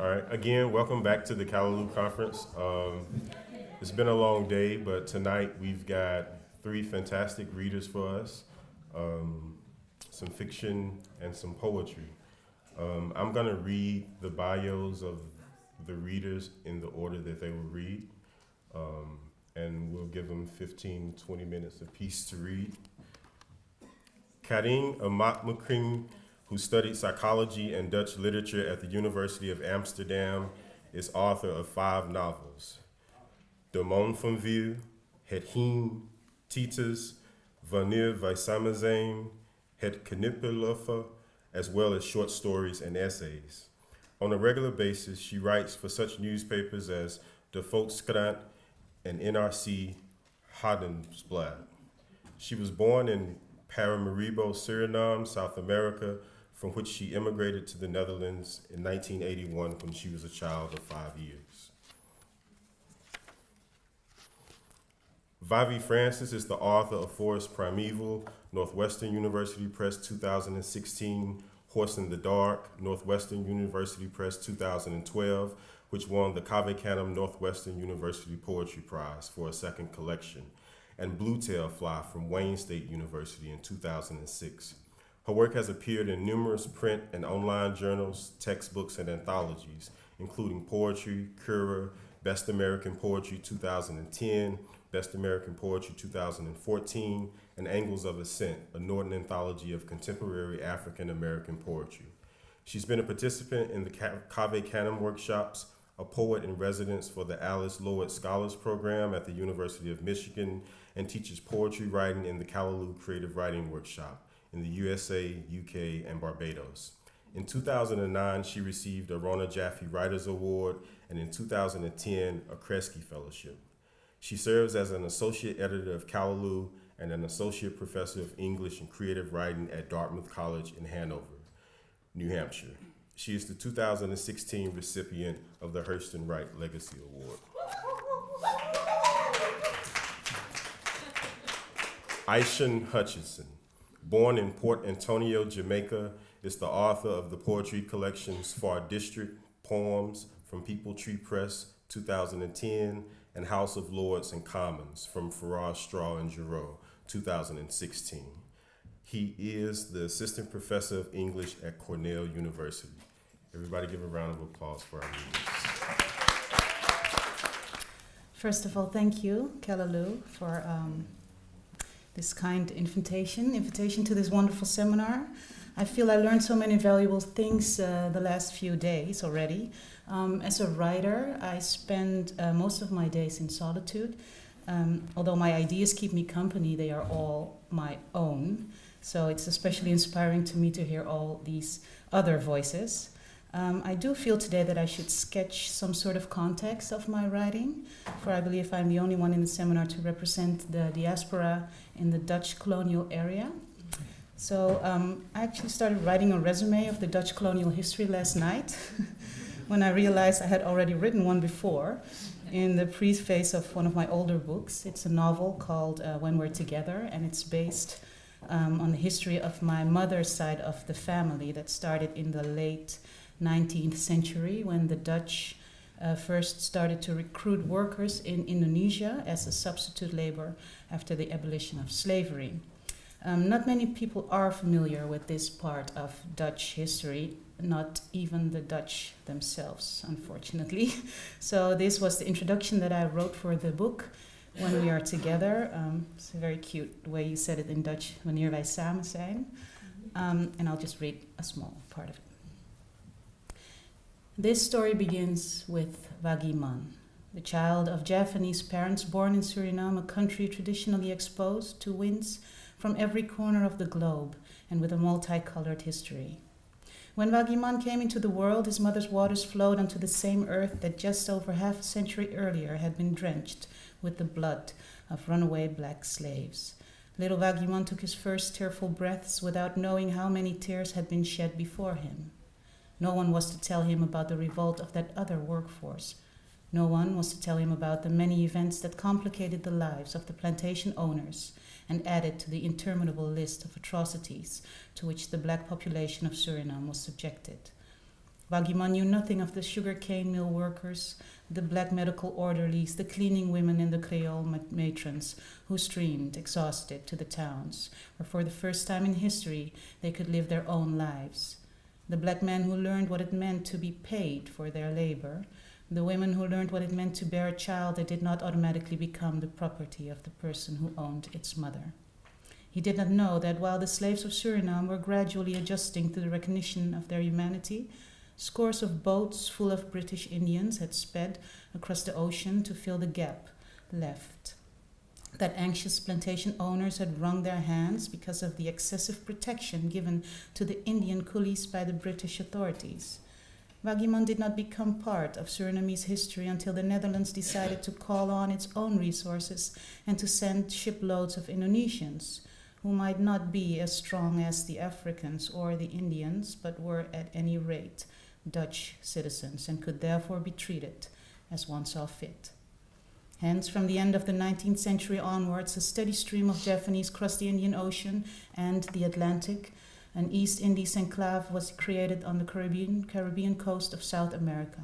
All right. Again, welcome back to the Callaloo Conference. It's been a long day, but tonight we've got three fantastic readers for us, some fiction and some poetry. I'm going to read the bios of the readers in the order that they will read, and we'll give them 15, 20 minutes apiece to read. Karin Amatmakring, who studied psychology and Dutch literature at the University of Amsterdam, is author of 5 novels: De Man van Wiel, Het Heen, Titus, Wanneer wij samen zijn, Het Knipperluffe, as well as short stories and essays. On a regular basis, she writes for such newspapers as De Volkskrant and NRC Handelsblad. She was born in Paramaribo, Suriname, South America, from which she immigrated to the Netherlands in 1981 when she was a child of 5 years. Vavi Francis is the author of Forest Primeval, Northwestern University Press 2016, Horse in the Dark, Northwestern University Press 2012, which won the Cave Canem Northwestern University Poetry Prize for a second collection, and Bluetail Fly from Wayne State University in 2006. Her work has appeared in numerous print and online journals, textbooks, and anthologies, including Poetry, Cura, Best American Poetry 2010, Best American Poetry 2014, and Angles of Ascent, a Norton anthology of contemporary African American poetry. She's been a participant in the Cave Canem workshops, a poet in residence for the Alice Lowett Scholars Program at the University of Michigan, and teaches poetry writing in the Callaloo Creative Writing Workshop in the USA, UK, and Barbados. In 2009, she received a Rona Jaffe Writers Award, and in 2010, a Kresge Fellowship. She serves as an associate editor of Callaloo and an associate professor of English and creative writing at Dartmouth College in Hanover, New Hampshire. She is the 2016 recipient of the Hurston Wright Legacy Award. Aishan Hutchinson, born in Port Antonio, Jamaica, is the author of the poetry collections Far District Poems from People Tree Press 2010 and House of Lords and Commons from Farrar, Straw and Giroux 2016. He is the assistant professor of English at Cornell University. Everybody give a round of applause for our readers. First of all, thank you, Callaloo, for this kind invitation to this wonderful seminar. I feel I learned so many valuable things the last few days already. As a writer, I spend most of my days in solitude. Although my ideas keep me company, they are all my own. So it's especially inspiring to me to hear all these other voices. I do feel today that I should sketch some sort of context of my writing, for I believe I'm the only one in the seminar to represent the diaspora in the Dutch colonial area. So I actually started writing a resume of the Dutch colonial history last night when I realized I had already written one before in the preface of one of my older books. It's a novel called When We're Together, and it's based on the history of my mother's side of the family that started in the late 19th century when the Dutch first started to recruit workers in Indonesia as a substitute labor after the abolition of slavery. Not many people are familiar with this part of Dutch history, not even the Dutch themselves, unfortunately. So this was the introduction that I wrote for the book, When We Are Together. It's a very cute way you said it in Dutch, Wanneer wij samen zijn. And I'll just read a small part of it. This story begins with Wagiman, the child of Javanese parents born in Suriname, a country traditionally exposed to winds from every corner of the globe and with a multicolored history. When Wagiman came into the world, his mother's waters flowed onto the same earth that just over half a century earlier had been drenched with the blood of runaway black slaves. Little Wagiman took his first tearful breaths without knowing how many tears had been shed before him. No one was to tell him about the revolt of that other workforce. No one was to tell him about the many events that complicated the lives of the plantation owners and added to the interminable list of atrocities to which the black population of Suriname was subjected. Bagima knew nothing of the sugarcane mill workers, the black medical orderlies, the cleaning women, and the Creole matrons who streamed, exhausted, to the towns, where for the first time in history they could live their own lives. The black men who learned what it meant to be paid for their labor, the women who learned what it meant to bear a child that did not automatically become the property of the person who owned its mother. He did not know that while the slaves of Suriname were gradually adjusting to the recognition of their humanity, scores of boats full of British Indians had sped across the ocean to fill the gap left. That anxious plantation owners had wrung their hands because of the excessive protection given to the Indian coolies by the British authorities. Bagimon did not become part of Surinamese history until the Netherlands decided to call on its own resources and to send shiploads of Indonesians, who might not be as strong as the Africans or the Indians, but were at any rate Dutch citizens and could therefore be treated as one saw fit. Hence, from the end of the 19th century onwards, a steady stream of Japanese crossed the Indian Ocean and the Atlantic. An East Indies enclave was created on the Caribbean coast of South America.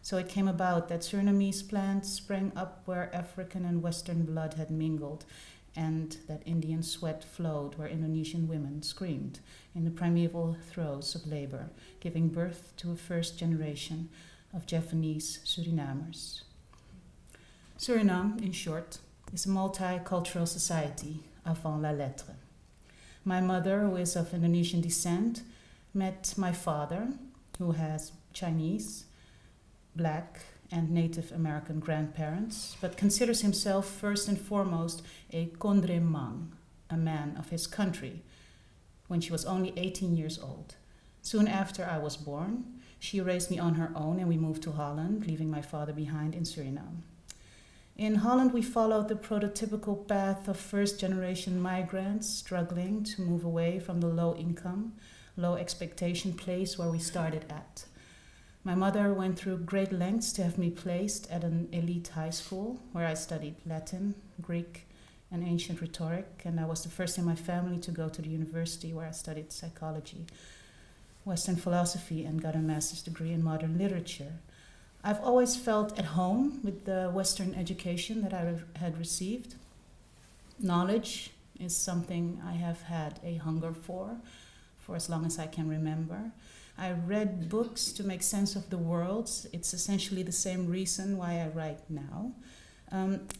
So it came about that Surinamese plants sprang up where African and Western blood had mingled, and that Indian sweat flowed where Indonesian women screamed in the primeval throes of labor, giving birth to a first generation of Japanese Surinamers. Suriname, in short, is a multicultural society avant la lettre. My mother, who is of Indonesian descent, met my father, who has Chinese, Black, and Native American grandparents, but considers himself first and foremost a Kondremang, a man of his country, when she was only 18 years old. Soon after I was born, she raised me on her own and we moved to Holland, leaving my father behind in Suriname. In Holland, we followed the prototypical path of first-generation migrants struggling to move away from the low-income, low-expectation place where we started at. My mother went through great lengths to have me placed at an elite high school where I studied Latin, Greek, and ancient rhetoric, and I was the first in my family to go to the university where I studied psychology, Western philosophy, and got a master's degree in modern literature. I've always felt at home with the Western education that I had received. Knowledge is something I have had a hunger for as long as I can remember. I read books to make sense of the world. It's essentially the same reason why I write now.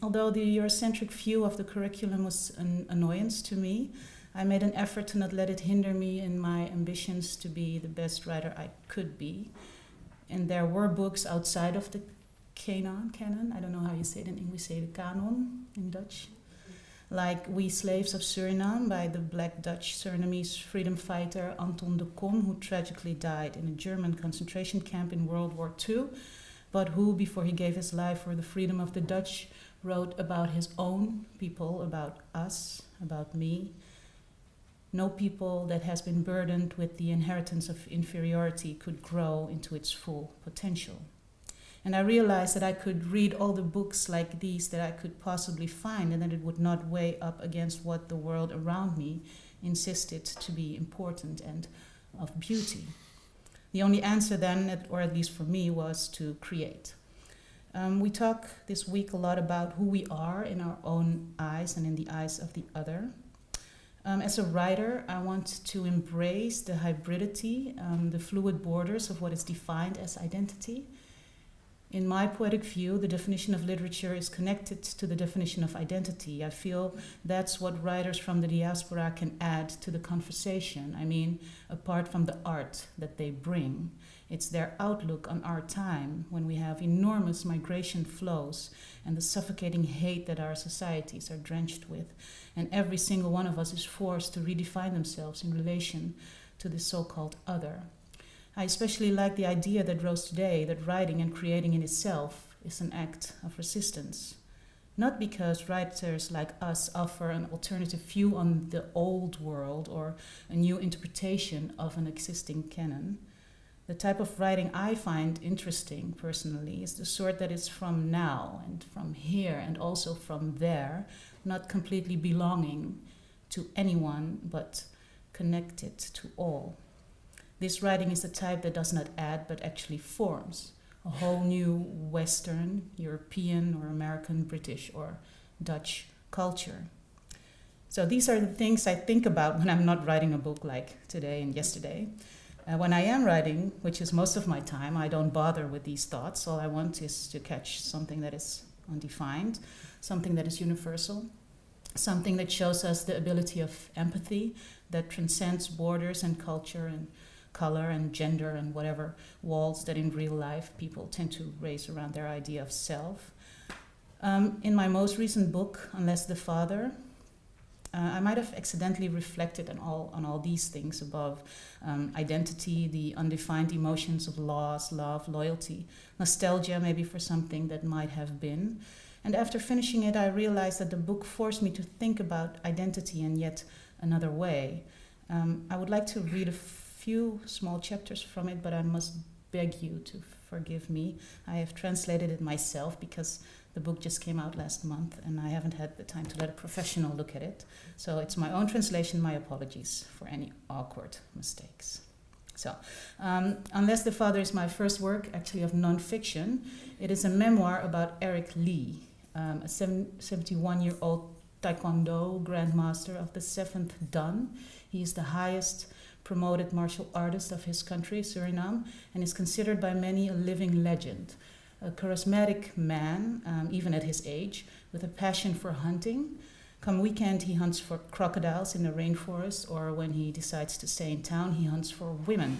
Although the Eurocentric view of the curriculum was an annoyance to me, I made an effort to not let it hinder me in my ambitions to be the best writer I could be. And there were books outside of the canon, I don't know how you say it in English, say the canon in Dutch, like We Slaves of Suriname by the Black Dutch Surinamese freedom fighter Anton de Kom, who tragically died in a German concentration camp in World War II, but who, before he gave his life for the freedom of the Dutch, wrote about his own people, about us, about me. No people that has been burdened with the inheritance of inferiority could grow into its full potential. And I realized that I could read all the books like these that I could possibly find, and that it would not weigh up against what the world around me insisted to be important and of beauty. The only answer then, or at least for me, was to create. We talk this week a lot about who we are in our own eyes and in the eyes of the other. As a writer, I want to embrace the hybridity, the fluid borders of what is defined as identity. In my poetic view, the definition of literature is connected to the definition of identity. I feel that's what writers from the diaspora can add to the conversation. I mean, apart from the art that they bring, it's their outlook on our time when we have enormous migration flows and the suffocating hate that our societies are drenched with. And every single one of us is forced to redefine themselves in relation to the so-called other. I especially like the idea that rose today that writing and creating in itself is an act of resistance. Not because writers like us offer an alternative view on the old world or a new interpretation of an existing canon. The type of writing I find interesting personally is the sort that is from now and from here and also from there, not completely belonging to anyone but connected to all. This writing is the type that does not add but actually forms a whole new Western, European, or American, British, or Dutch culture. So these are the things I think about when I'm not writing a book like today and yesterday. When I am writing, which is most of my time, I don't bother with these thoughts. All I want is to catch something that is undefined, something that is universal, something that shows us the ability of empathy that transcends borders and culture and color and gender and whatever walls that in real life people tend to raise around their idea of self. In my most recent book, Unless the Father, I might have accidentally reflected on all these things above. Identity, the undefined emotions of loss, love, loyalty, nostalgia maybe for something that might have been. And after finishing it, I realized that the book forced me to think about identity in yet another way. I would like to read a few small chapters from it, but I must beg you to forgive me. I have translated it myself because the book just came out last month and I haven't had the time to let a professional look at it. So it's my own translation, my apologies for any awkward mistakes. So, Unless the Father is my first work, actually of non-fiction. It is a memoir about Eric Lee, a 71-year-old Taekwondo grandmaster of the 7th Dan. He is the highest promoted martial artist of his country, Suriname, and is considered by many a living legend. A charismatic man, even at his age, with a passion for hunting. Come weekend, he hunts for crocodiles in the rainforest, or when he decides to stay in town, he hunts for women.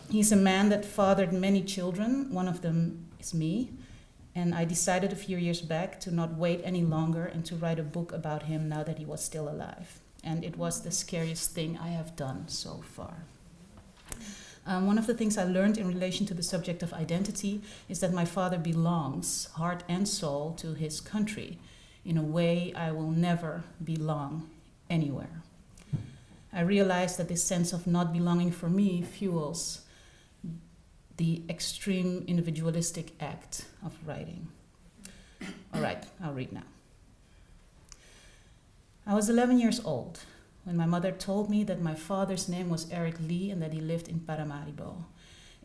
He's a man that fathered many children. One of them is me. And I decided a few years back to not wait any longer and to write a book about him now that he was still alive. And it was the scariest thing I have done so far. One of the things I learned in relation to the subject of identity is that my father belongs, heart and soul, to his country in a way I will never belong anywhere. I realized that this sense of not belonging for me fuels the extreme individualistic act of writing. All right, I'll read now. I was 11 years old when my mother told me that my father's name was Eric Lee and that he lived in Paramaribo.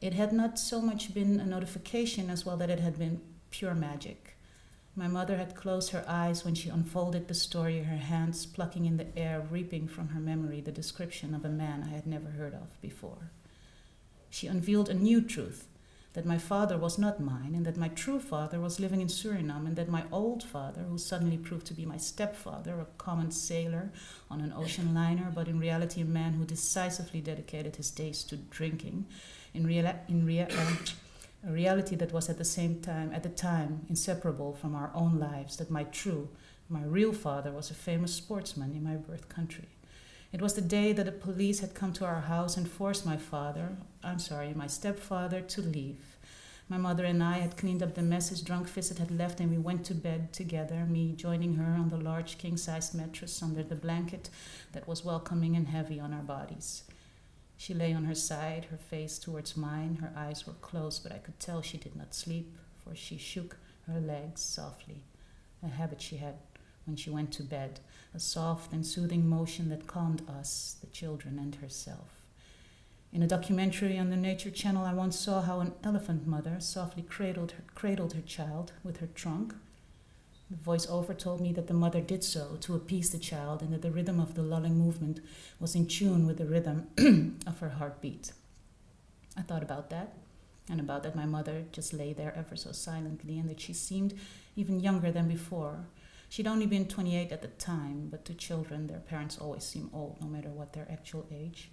It had not so much been a notification as well that it had been pure magic. My mother had closed her eyes when she unfolded the story, her hands plucking in the air, reaping from her memory the description of a man I had never heard of before. She unveiled a new truth, that my father was not mine, and that my true father was living in Suriname, and that my old father, who suddenly proved to be my stepfather, a common sailor on an ocean liner, but in reality a man who decisively dedicated his days to drinking, a reality that was at the time, inseparable from our own lives, that my real father was a famous sportsman in my birth country. It was the day that the police had come to our house and forced my stepfather to leave. My mother and I had cleaned up the mess his drunk visit had left, and we went to bed together, me joining her on the large king-sized mattress under the blanket that was welcoming and heavy on our bodies. She lay on her side, her face towards mine. Her eyes were closed, but I could tell she did not sleep, for she shook her legs softly, a habit she had when she went to bed, a soft and soothing motion that calmed us, the children, and herself. In a documentary on the Nature Channel, I once saw how an elephant mother softly cradled her child with her trunk. The voiceover told me that the mother did so to appease the child, and that the rhythm of the lulling movement was in tune with the rhythm of her heartbeat. I thought about that, and about that my mother just lay there ever so silently, and that she seemed even younger than before. She'd only been 28 at the time, but to children, their parents always seem old, no matter what their actual age.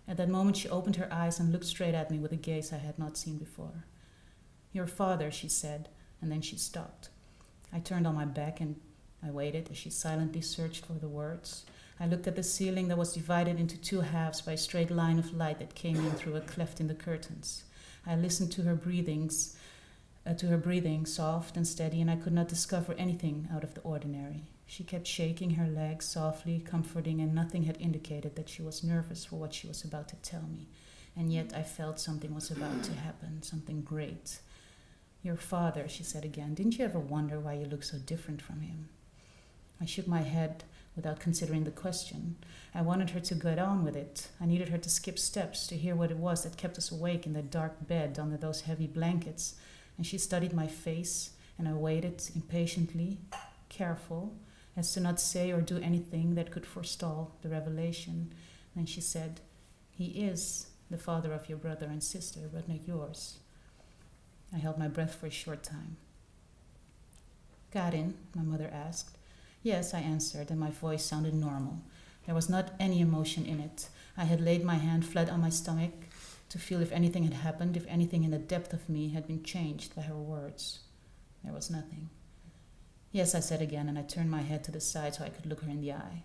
At that moment, she opened her eyes and looked straight at me with a gaze I had not seen before. "Your father," she said, and then she stopped. I turned on my back and I waited as she silently searched for the words. I looked at the ceiling that was divided into two halves by a straight line of light that came in through a cleft in the curtains. I listened to her breathing, soft and steady, and I could not discover anything out of the ordinary. She kept shaking her legs softly, comforting, and nothing had indicated that she was nervous for what she was about to tell me. And yet I felt something was about to happen, something great. "Your father," she said again. "Didn't you ever wonder why you look so different from him?" I shook my head without considering the question. I wanted her to get on with it. I needed her to skip steps to hear what it was that kept us awake in that dark bed under those heavy blankets. And she studied my face, and I waited impatiently, careful, as to not say or do anything that could forestall the revelation. Then she said, "He is the father of your brother and sister, but not yours." I held my breath for a short time. "Karin?" my mother asked. "Yes," I answered, and my voice sounded normal. There was not any emotion in it. I had laid my hand flat on my stomach to feel if anything had happened, if anything in the depth of me had been changed by her words. There was nothing. "Yes," I said again, and I turned my head to the side so I could look her in the eye.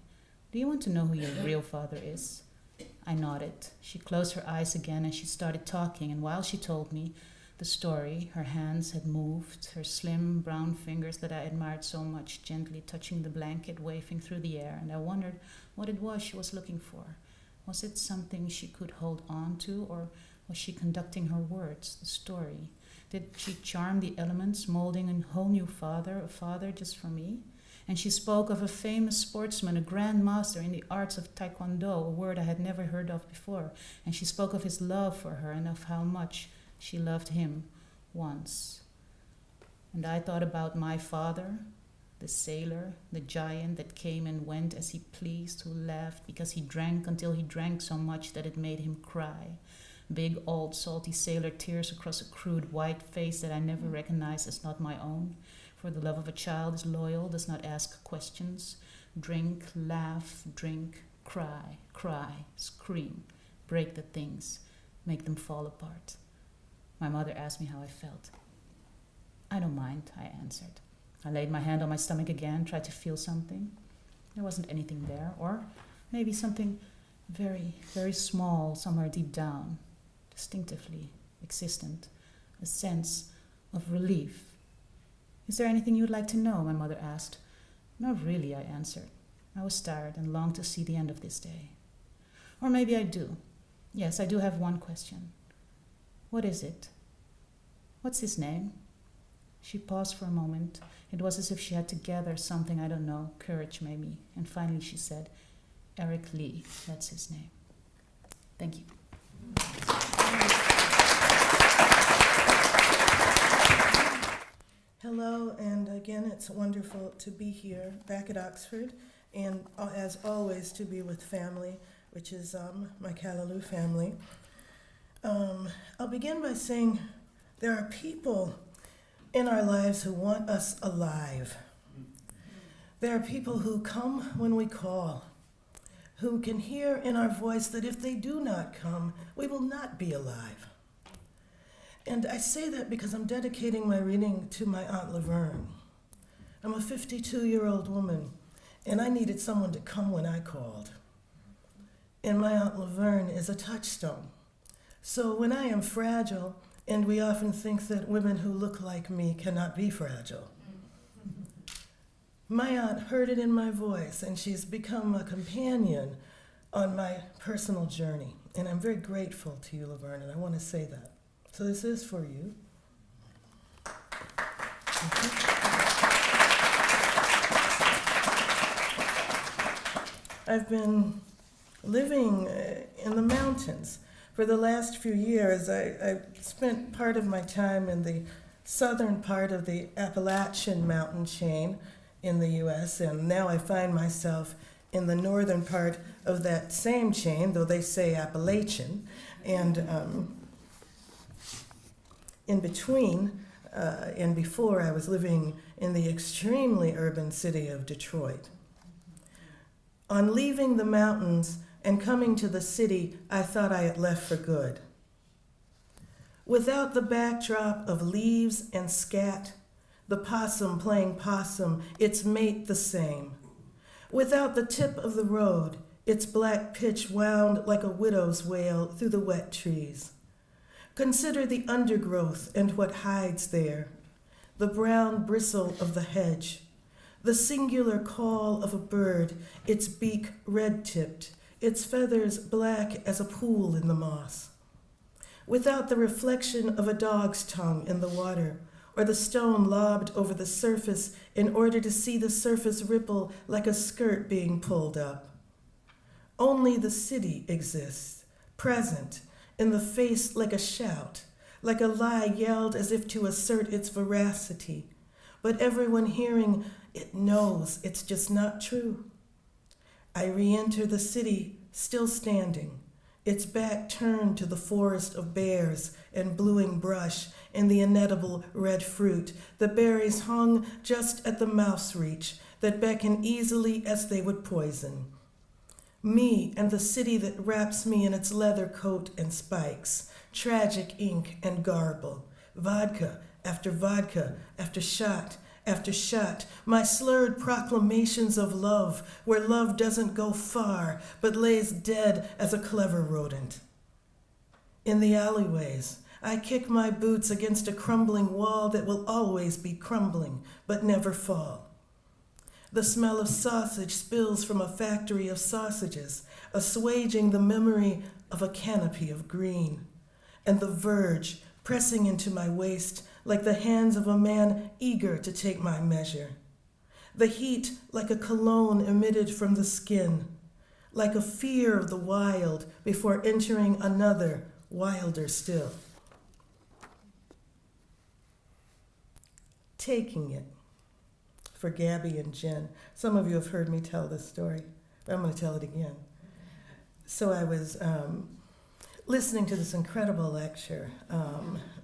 "Do you want to know who your real father is?" I nodded. She closed her eyes again and she started talking, and while she told me the story, her hands had moved, her slim brown fingers that I admired so much gently touching the blanket, waving through the air, and I wondered what it was she was looking for. Was it something she could hold on to, or was she conducting her words, the story? Did she charm the elements, molding a whole new father, a father just for me? And she spoke of a famous sportsman, a grand master in the arts of Taekwondo, a word I had never heard of before. And she spoke of his love for her and of how much she loved him once. And I thought about my father, the sailor, the giant that came and went as he pleased, who laughed because he drank until he drank so much that it made him cry. Big, old, salty sailor tears across a crude, white face that I never recognized as not my own. For the love of a child is loyal, does not ask questions. Drink, laugh, drink, cry, cry, scream, break the things, make them fall apart. My mother asked me how I felt. "I don't mind," I answered. I laid my hand on my stomach again, tried to feel something. There wasn't anything there, or maybe something very, very small somewhere deep down, distinctively existent, a sense of relief. "Is there anything you'd like to know?" my mother asked. "Not really," I answered. I was tired and longed to see the end of this day. "Or maybe I do. Yes, I do have one question." "What is it?" "What's his name?" She paused for a moment. It was as if she had to gather something, I don't know, courage maybe. And finally she said, "Eric Lee, that's his name." Thank you. Hello, and again, it's wonderful to be here back at Oxford, and as always, to be with family, which is my Callaloo family. I'll begin by saying there are people in our lives who want us alive. There are people who come when we call, who can hear in our voice that if they do not come, we will not be alive. And I say that because I'm dedicating my reading to my Aunt Laverne. I'm a 52-year-old woman, and I needed someone to come when I called. And my Aunt Laverne is a touchstone. So when I am fragile, and we often think that women who look like me cannot be fragile, my aunt heard it in my voice, and she's become a companion on my personal journey. And I'm very grateful to you, Laverne, and I want to say that. So this is for you. I've been living in the mountains. For the last few years, I spent part of my time in the southern part of the Appalachian mountain chain in the U.S., and now I find myself in the northern part of that same chain, though they say Appalachian, and in between and before, I was living in the extremely urban city of Detroit. On leaving the mountains and coming to the city, I thought I had left for good. Without the backdrop of leaves and scat, the possum playing possum, its mate the same. Without the tip of the road, its black pitch wound like a widow's wail through the wet trees. Consider the undergrowth and what hides there, the brown bristle of the hedge, the singular call of a bird, its beak red-tipped, its feathers black as a pool in the moss. Without the reflection of a dog's tongue in the water, or the stone lobbed over the surface in order to see the surface ripple like a skirt being pulled up. Only the city exists, present, in the face like a shout, like a lie yelled as if to assert its veracity. But everyone hearing it knows it's just not true. I re-enter the city, still standing, its back turned to the forest of bears and bluing brush and the inedible red fruit, the berries hung just at the mouse reach that beckon easily as they would poison. Me and the city that wraps me in its leather coat and spikes, tragic ink and garble, vodka after shot after shot, my slurred proclamations of love, where love doesn't go far, but lays dead as a clever rodent. In the alleyways, I kick my boots against a crumbling wall that will always be crumbling, but never fall. The smell of sausage spills from a factory of sausages, assuaging the memory of a canopy of green, and the verge pressing into my waist like the hands of a man eager to take my measure. The heat like a cologne emitted from the skin, like a fear of the wild before entering another, wilder still. Taking it. For Gabby and Jen. Some of you have heard me tell this story, but I'm going to tell it again. So I was listening to this incredible lecture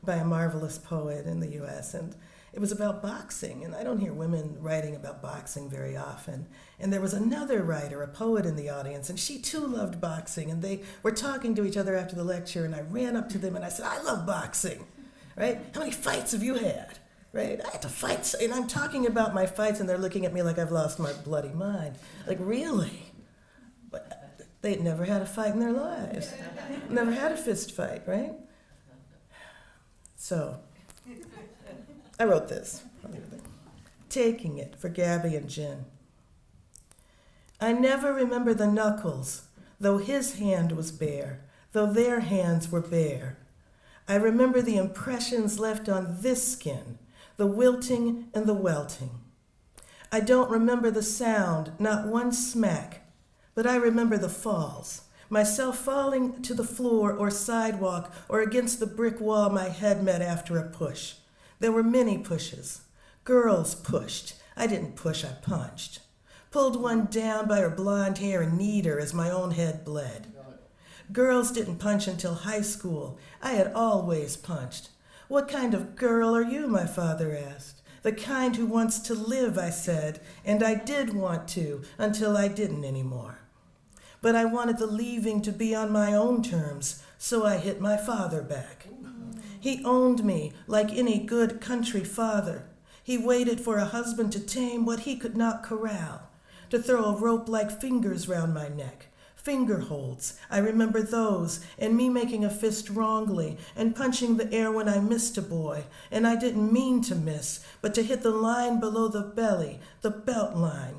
by a marvelous poet in the U.S., and it was about boxing, and I don't hear women writing about boxing very often. And there was another writer, a poet in the audience, and she too loved boxing, and they were talking to each other after the lecture, and I ran up to them and I said, I love boxing, right? How many fights have you had? Right? I had to fight, and I'm talking about my fights, and they're looking at me like I've lost my bloody mind. Like, really? But they'd never had a fight in their lives. Never had a fist fight, right? So, I wrote this. Taking it for Gabby and Jen. I never remember the knuckles, though his hand was bare, though their hands were bare. I remember the impressions left on this skin, the wilting and the welting. I don't remember the sound, not one smack, but I remember the falls, myself falling to the floor or sidewalk or against the brick wall my head met after a push. There were many pushes. Girls pushed. I didn't push, I punched. Pulled one down by her blonde hair and kneed her as my own head bled. Girls didn't punch until high school. I had always punched. What kind of girl are you, my father asked. The kind who wants to live, I said, and I did want to until I didn't anymore. But I wanted the leaving to be on my own terms, so I hit my father back. He owned me like any good country father. He waited for a husband to tame what he could not corral, to throw a rope like fingers round my neck. Finger holds, I remember those, and me making a fist wrongly, and punching the air when I missed a boy, and I didn't mean to miss, but to hit the line below the belly, the belt line.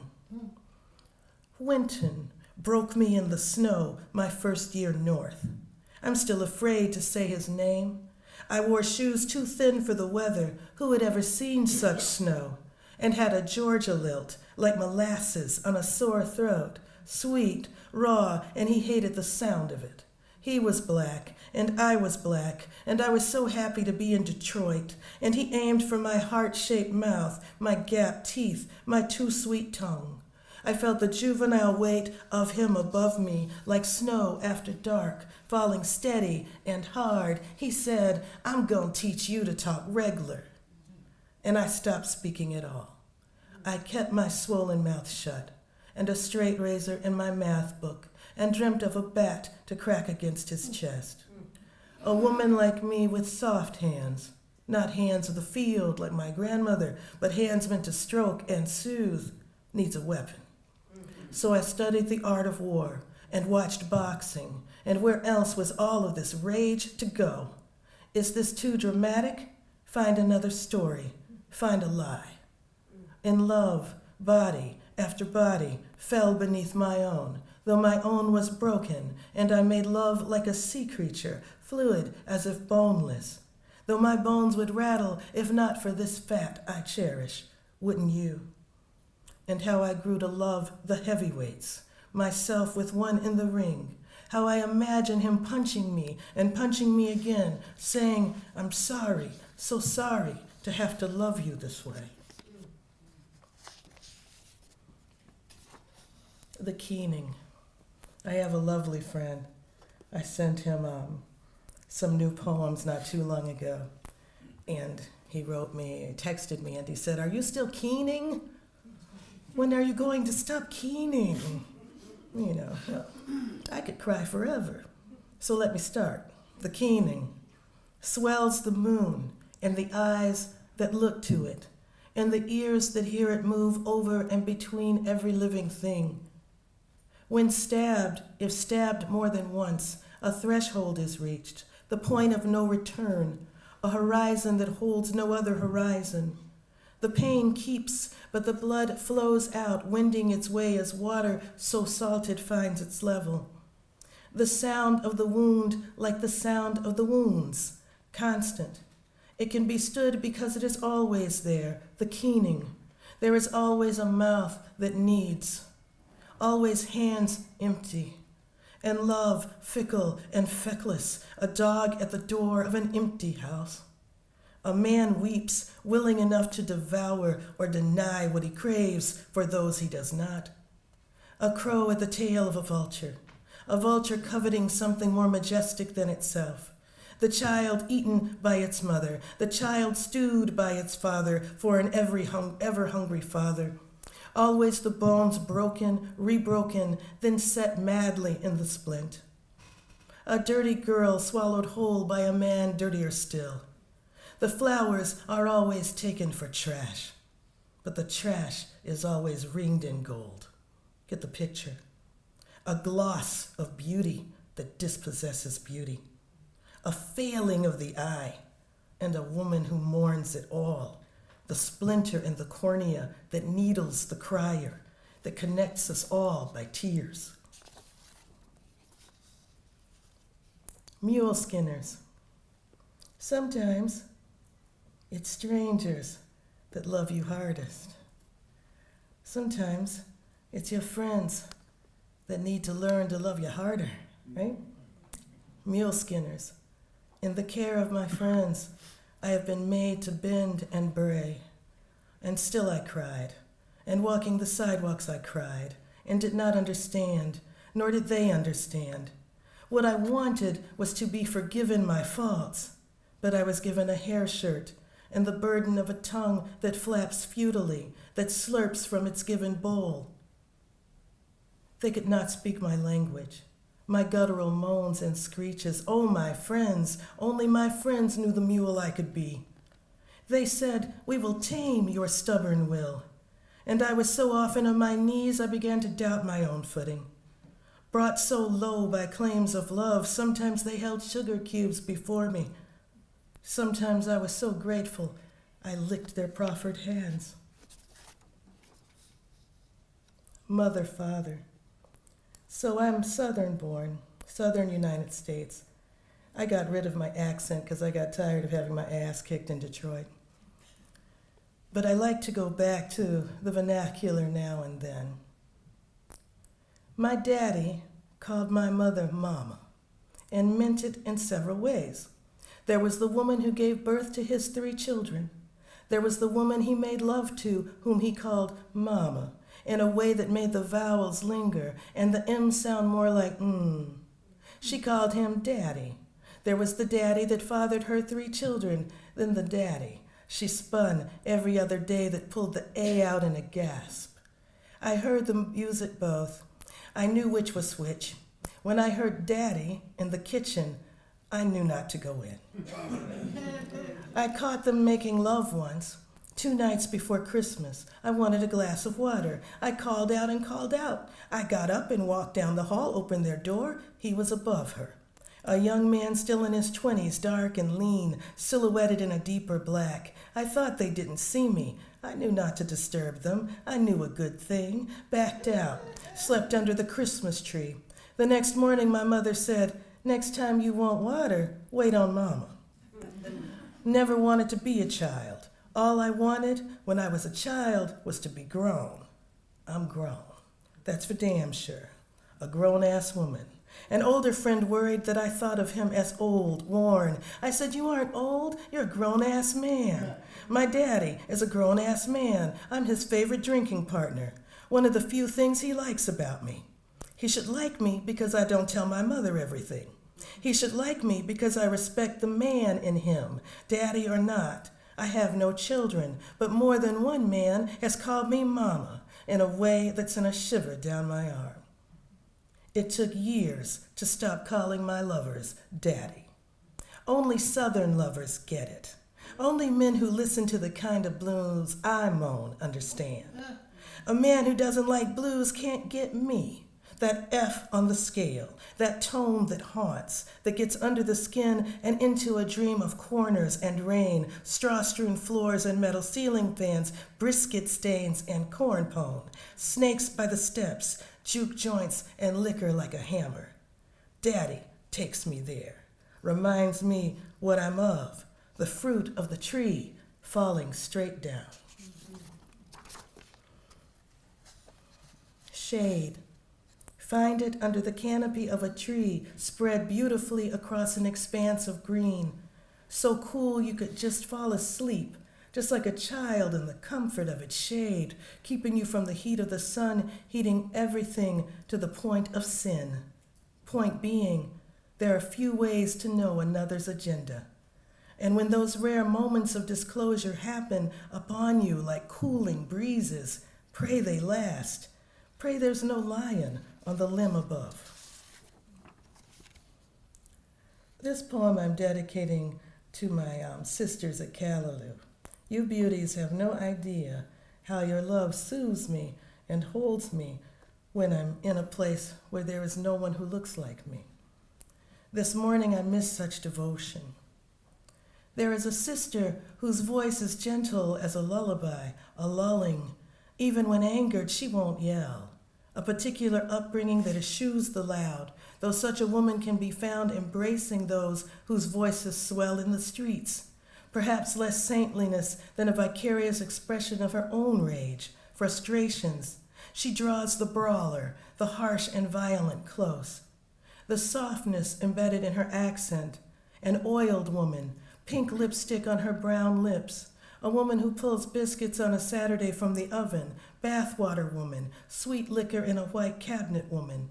Winton broke me in the snow my first year north. I'm still afraid to say his name. I wore shoes too thin for the weather. Who had ever seen such snow? And had a Georgia lilt, like molasses on a sore throat, sweet, raw, and he hated the sound of it. He was black, and I was black, and I was so happy to be in Detroit, and he aimed for my heart-shaped mouth, my gapped teeth, my too sweet tongue. I felt the juvenile weight of him above me, like snow after dark, falling steady and hard. He said, I'm gonna teach you to talk regular. And I stopped speaking at all. I kept my swollen mouth shut, and a straight razor in my math book, and dreamt of a bat to crack against his chest. A woman like me with soft hands, not hands of the field like my grandmother, but hands meant to stroke and soothe, needs a weapon. So I studied the art of war and watched boxing, and where else was all of this rage to go? Is this too dramatic? Find another story, find a lie. In love, body after body fell beneath my own, though my own was broken, and I made love like a sea creature, fluid as if boneless. though my bones would rattle if not for this fat I cherish, wouldn't you? And how I grew to love the heavyweights, myself with one in the ring, how I imagine him punching me and punching me again, saying, I'm sorry, so sorry to have to love you this way. The keening. I have a lovely friend. I sent him some new poems not too long ago. And he wrote me, he texted me, and he said, are you still keening? When are you going to stop keening? You know, well, I could cry forever. So let me start. The keening swells the moon, and the eyes that look to it, and the ears that hear it move over and between every living thing. When stabbed, if stabbed more than once, a threshold is reached, the point of no return, a horizon that holds no other horizon. The pain keeps, but the blood flows out, wending its way as water so salted finds its level. The sound of the wound like the sound of the wounds, constant. It can be stood because it is always there, the keening. There is always a mouth that needs, always hands empty, and love fickle and feckless, a dog at the door of an empty house. A man weeps, willing enough to devour or deny what he craves for those he does not. A crow at the tail of a vulture coveting something more majestic than itself. The child eaten by its mother, the child stewed by its father for an ever-hungry father. Always the bones broken, rebroken, then set madly in the splint. A dirty girl swallowed whole by a man dirtier still. The flowers are always taken for trash, but the trash is always ringed in gold. Get the picture. A gloss of beauty that dispossesses beauty. A failing of the eye, and a woman who mourns it all. The splinter in the cornea that needles the crier, that connects us all by tears. Mule skinners. Sometimes it's strangers that love you hardest. Sometimes it's your friends that need to learn to love you harder, right? Mule skinners. In the care of my friends, I have been made to bend and bray. And still I cried. And walking the sidewalks I cried, and did not understand, nor did they understand. What I wanted was to be forgiven my faults, but I was given a hair shirt and the burden of a tongue that flaps futilely, that slurps from its given bowl. They could not speak my language, my guttural moans and screeches. Oh, my friends, only my friends knew the mule I could be. They said, we will tame your stubborn will. And I was so often on my knees, I began to doubt my own footing. Brought so low by claims of love, sometimes they held sugar cubes before me. Sometimes I was so grateful, I licked their proffered hands. Mother, father. So I'm Southern born, Southern United States. I got rid of my accent because I got tired of having my ass kicked in Detroit. But I like to go back to the vernacular now and then. My daddy called my mother Mama and meant it in several ways. There was the woman who gave birth to his 3 children. There was the woman he made love to, whom he called Mama, in a way that made the vowels linger and the M sound more like She called him Daddy. There was the daddy that fathered her 3 children, then the daddy she spun every other day that pulled the A out in a gasp. I heard them use it both. I knew which was which. When I heard Daddy in the kitchen, I knew not to go in. I caught them making love once, 2 nights before Christmas. I wanted a glass of water. I called out and called out. I got up and walked down the hall, opened their door. He was above her. A young man still in his 20s, dark and lean, silhouetted in a deeper black. I thought they didn't see me. I knew not to disturb them. I knew a good thing. Backed out. Slept under the Christmas tree. The next morning, my mother said, next time you want water, wait on Mama. Never wanted to be a child. All I wanted when I was a child was to be grown. I'm grown. That's for damn sure. A grown-ass woman. An older friend worried that I thought of him as old, worn. I said, "You aren't old, you're a grown-ass man." My daddy is a grown-ass man. I'm his favorite drinking partner. One of the few things he likes about me. He should like me because I don't tell my mother everything. He should like me because I respect the man in him, daddy or not. I have no children, but more than one man has called me mama in a way that sent a shiver down my arm. It took years to stop calling my lovers daddy. Only Southern lovers get it. Only men who listen to the kind of blues I moan understand. A man who doesn't like blues can't get me. That F on the scale, that tone that haunts, that gets under the skin and into a dream of corners and rain, straw-strewn floors and metal ceiling fans, brisket stains and corn pone, snakes by the steps, juke joints and liquor like a hammer. Daddy takes me there, reminds me what I'm of, the fruit of the tree falling straight down. Shade. Find it under the canopy of a tree spread beautifully across an expanse of green, so cool you could just fall asleep, just like a child in the comfort of its shade, keeping you from the heat of the sun, heating everything to the point of sin. Point being, there are few ways to know another's agenda. And when those rare moments of disclosure happen upon you like cooling breezes, pray they last. Pray there's no lion on the limb above. This poem I'm dedicating to my sisters at Callaloo. You beauties have no idea how your love soothes me and holds me when I'm in a place where there is no one who looks like me. This morning I miss such devotion. There is a sister whose voice is gentle as a lullaby, a lulling. Even when angered, she won't yell. A particular upbringing that eschews the loud, though such a woman can be found embracing those whose voices swell in the streets. Perhaps less saintliness than a vicarious expression of her own rage, frustrations. She draws the brawler, the harsh and violent close. The softness embedded in her accent, an oiled woman, pink lipstick on her brown lips, a woman who pulls biscuits on a Saturday from the oven, bathwater woman, sweet liquor in a white cabinet woman.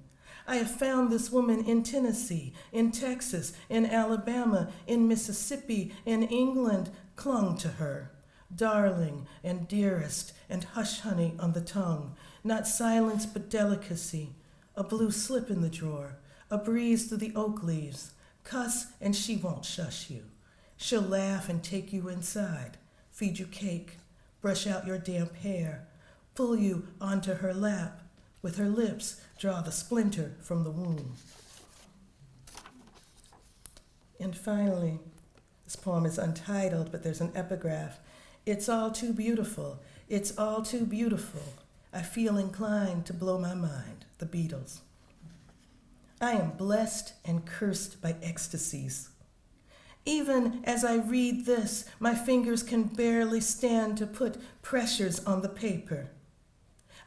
I have found this woman in Tennessee, in Texas, in Alabama, in Mississippi, in England, clung to her. Darling and dearest and hush honey on the tongue, not silence but delicacy, a blue slip in the drawer, a breeze through the oak leaves. Cuss and she won't shush you. She'll laugh and take you inside, feed you cake, brush out your damp hair, pull you onto her lap, with her lips draw the splinter from the wound. And finally, this poem is untitled, but there's an epigraph. It's all too beautiful, it's all too beautiful. I feel inclined to blow my mind, the Beatles. I am blessed and cursed by ecstasies. Even as I read this, my fingers can barely stand to put pressures on the paper.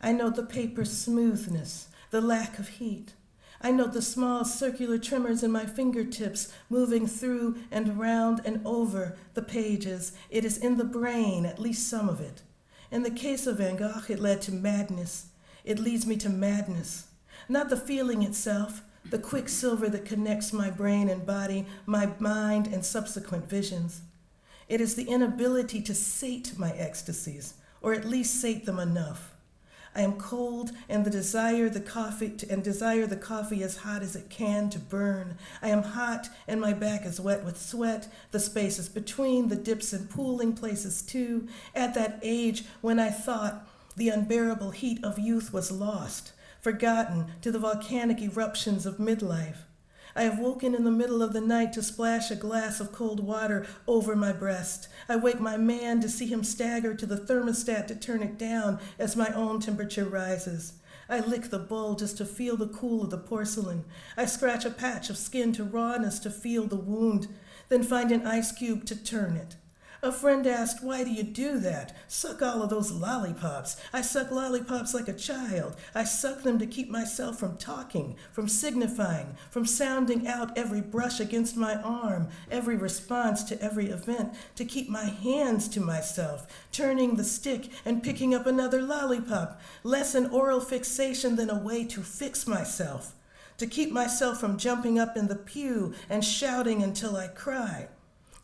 I note the paper's smoothness, the lack of heat. I note the small circular tremors in my fingertips moving through and around and over the pages. It is in the brain, at least some of it. In the case of Van Gogh, it led to madness. It leads me to madness. Not the feeling itself, the quicksilver that connects my brain and body, my mind and subsequent visions. It is the inability to sate my ecstasies, or at least sate them enough. I am cold and desire the coffee as hot as it can to burn. I am hot and my back is wet with sweat, the spaces between, the dips and pooling places too. At that age when I thought the unbearable heat of youth was lost, forgotten to the volcanic eruptions of midlife. I have woken in the middle of the night to splash a glass of cold water over my breast. I wake my man to see him stagger to the thermostat to turn it down as my own temperature rises. I lick the bowl just to feel the cool of the porcelain. I scratch a patch of skin to rawness to feel the wound. then find an ice cube to turn it. A friend asked, "Why do you do that? Suck all of those lollipops." I suck lollipops like a child. I suck them to keep myself from talking, from signifying, from sounding out every brush against my arm, every response to every event, to keep my hands to myself, turning the stick and picking up another lollipop, less an oral fixation than a way to fix myself, to keep myself from jumping up in the pew and shouting until I cry.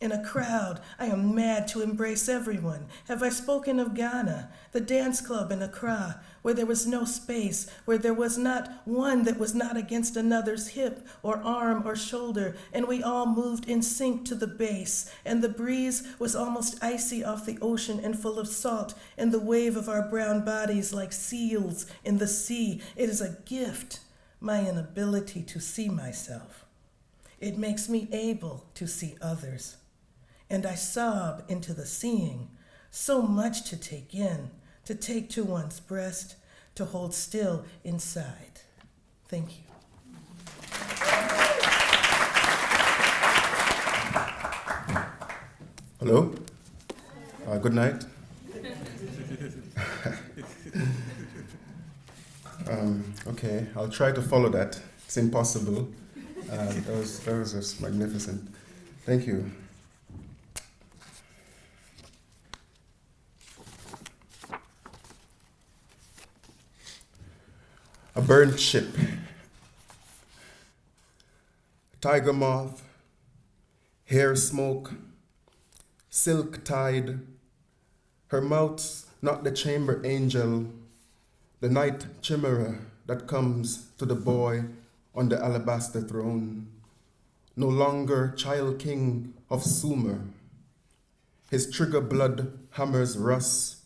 In a crowd, I am mad to embrace everyone. Have I spoken of Ghana, the dance club in Accra, where there was no space, where there was not one that was not against another's hip or arm or shoulder, and we all moved in sync to the bass, and the breeze was almost icy off the ocean and full of salt, and the wave of our brown bodies like seals in the sea. It is a gift, my inability to see myself. It makes me able to see others. And I sob into the seeing, so much to take in, to take to one's breast, to hold still inside. Thank you. Hello? Good night. Okay, I'll try to follow that. It's impossible. That was just magnificent. Thank you. A burnt ship. Tiger moth, hair smoke, silk tide, her mouth's not the chamber angel, the night chimera that comes to the boy on the alabaster throne, no longer child king of Sumer. His trigger blood hammers rust,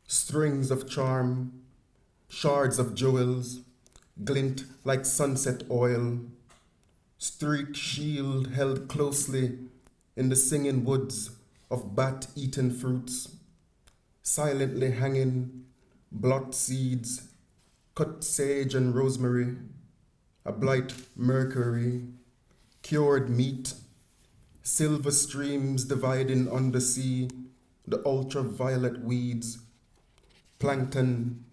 strings of charm, shards of jewels, glint like sunset oil, streaked shield held closely in the singing woods of bat-eaten fruits, silently hanging blot seeds, cut sage and rosemary, a blight mercury, cured meat, silver streams dividing on the sea, the ultraviolet weeds, plankton,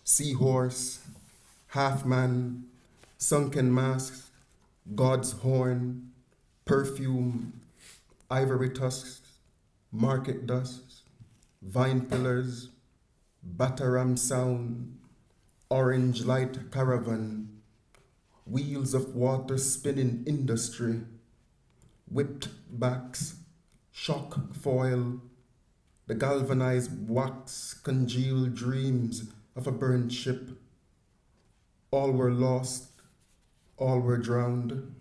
seahorse, half-man, sunken masks, God's horn, perfume, ivory tusks, market dust, vine pillars, Bataram sound, orange light caravan, wheels of water spinning industry, whipped backs, shock foil, the galvanized wax congealed dreams of a burned ship. All were lost, all were drowned.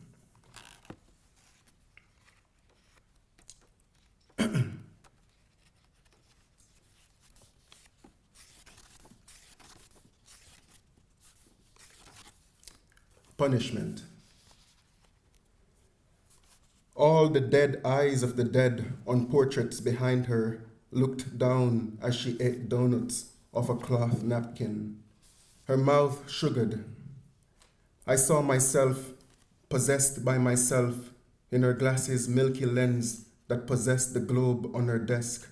Punishment. All the dead eyes of the dead on portraits behind her looked down as she ate donuts off a cloth napkin, her mouth sugared. I saw myself, possessed by myself, in her glasses' milky lens that possessed the globe on her desk,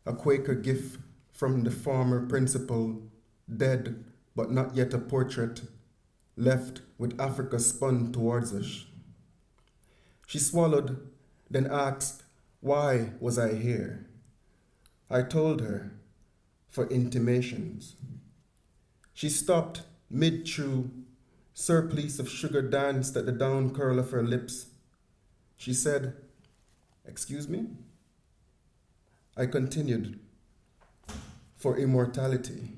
a Quaker gift from the former principal, dead but not yet a portrait, left with Africa spun towards us. She swallowed, then asked, why was I here? I told her, for intimations. She stopped mid-chew, surplice of sugar danced at the down curl of her lips. She said, excuse me? I continued, for immortality.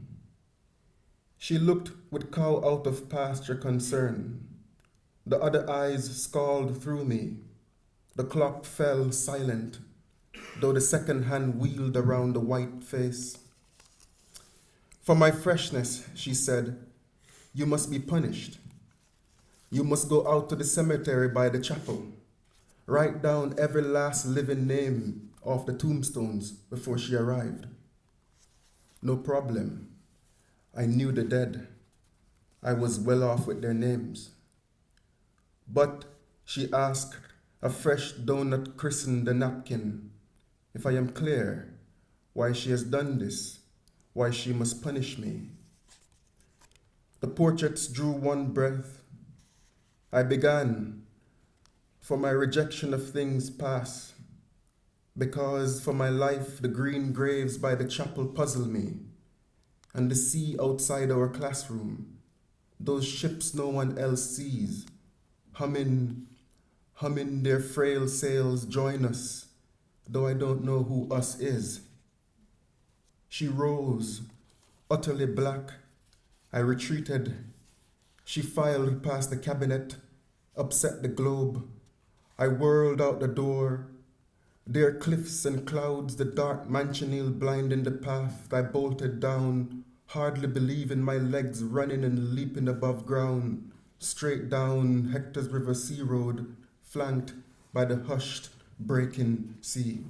She looked with cow out of pasture concern. The other eyes scowled through me. The clock fell silent, though the second hand wheeled around the white face. For my freshness, she said, you must be punished. You must go out to the cemetery by the chapel. Write down every last living name off the tombstones before she arrived. No problem. I knew the dead. I was well off with their names. But, she asked, A fresh donut christened the napkin. If I am clear why she has done this, why she must punish me. The portraits drew one breath. I began, for my rejection of things past, because for my life the green graves by the chapel puzzle me, and the sea outside our classroom, those ships no one else sees, humming their frail sails join us, though I don't know who us is. She rose, utterly black. I retreated. She filed past the cabinet, upset the globe. I whirled out the door. There cliffs and clouds, the dark manchineel blinding the path. I bolted down, hardly believing my legs running and leaping above ground, straight down Hector's River Sea Road, flanked by the hushed, breaking sea.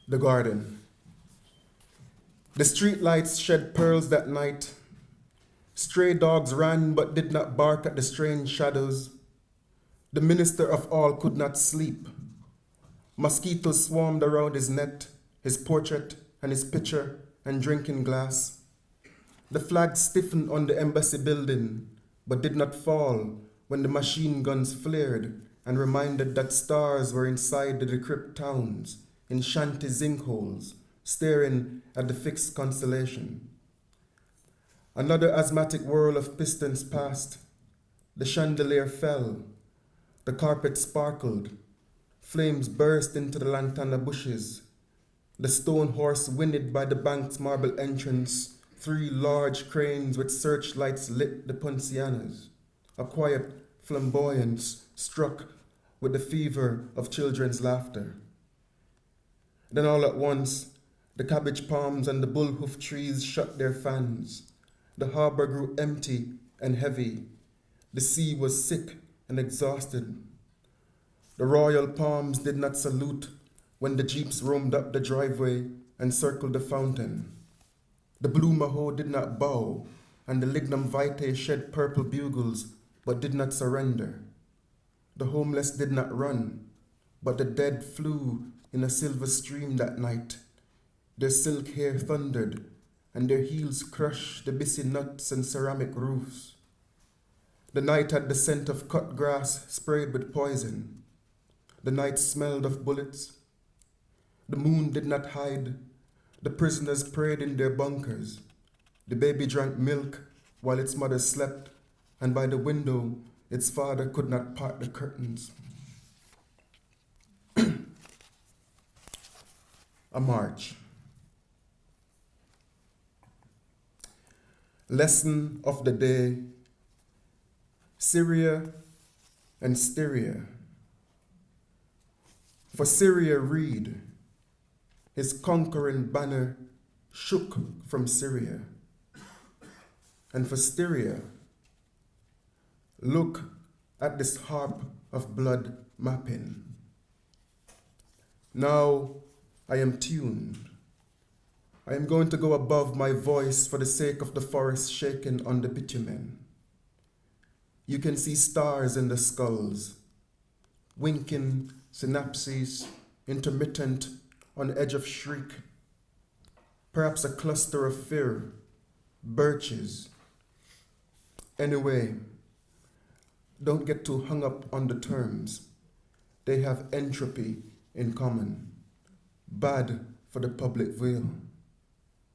The garden. The street lights shed pearls that night. Stray dogs ran but did not bark at the strange shadows. The minister of all could not sleep. Mosquitoes swarmed around his net, his portrait and his pitcher and drinking glass. The flag stiffened on the embassy building but did not fall when the machine guns flared and reminded that stars were inside the decrepit towns, in shanty zinc holes, staring at the fixed constellation. Another asthmatic whirl of pistons passed. The chandelier fell. The carpet sparkled. Flames burst into the lantana bushes. The stone horse whinnied by the bank's marble entrance. 3 large cranes with searchlights lit the Poncianas. A quiet flamboyance struck with the fever of children's laughter. Then all at once, the cabbage palms and the bullhoof trees shut their fans. The harbor grew empty and heavy. The sea was sick and exhausted. The royal palms did not salute when the jeeps roamed up the driveway and circled the fountain. The blue maho did not bow, and the lignum vitae shed purple bugles, but did not surrender. The homeless did not run, but the dead flew in a silver stream that night. Their silk hair thundered, and their heels crushed the busy nuts and ceramic roofs. The night had the scent of cut grass sprayed with poison. The night smelled of bullets. The moon did not hide. The prisoners prayed in their bunkers. The baby drank milk while its mother slept, and by the window its father could not part the curtains. A march. Lesson of the day: Syria and Styria. For Syria read, his conquering banner shook from Syria. And for Styria, look at this harp of blood mapping. Now I am tuned. I am going to go above my voice for the sake of the forest shaken on the bitumen. You can see stars in the skulls, winking synapses, intermittent on edge of shriek. Perhaps a cluster of fear, birches. Anyway, don't get too hung up on the terms. They have entropy in common. Bad for the public veil.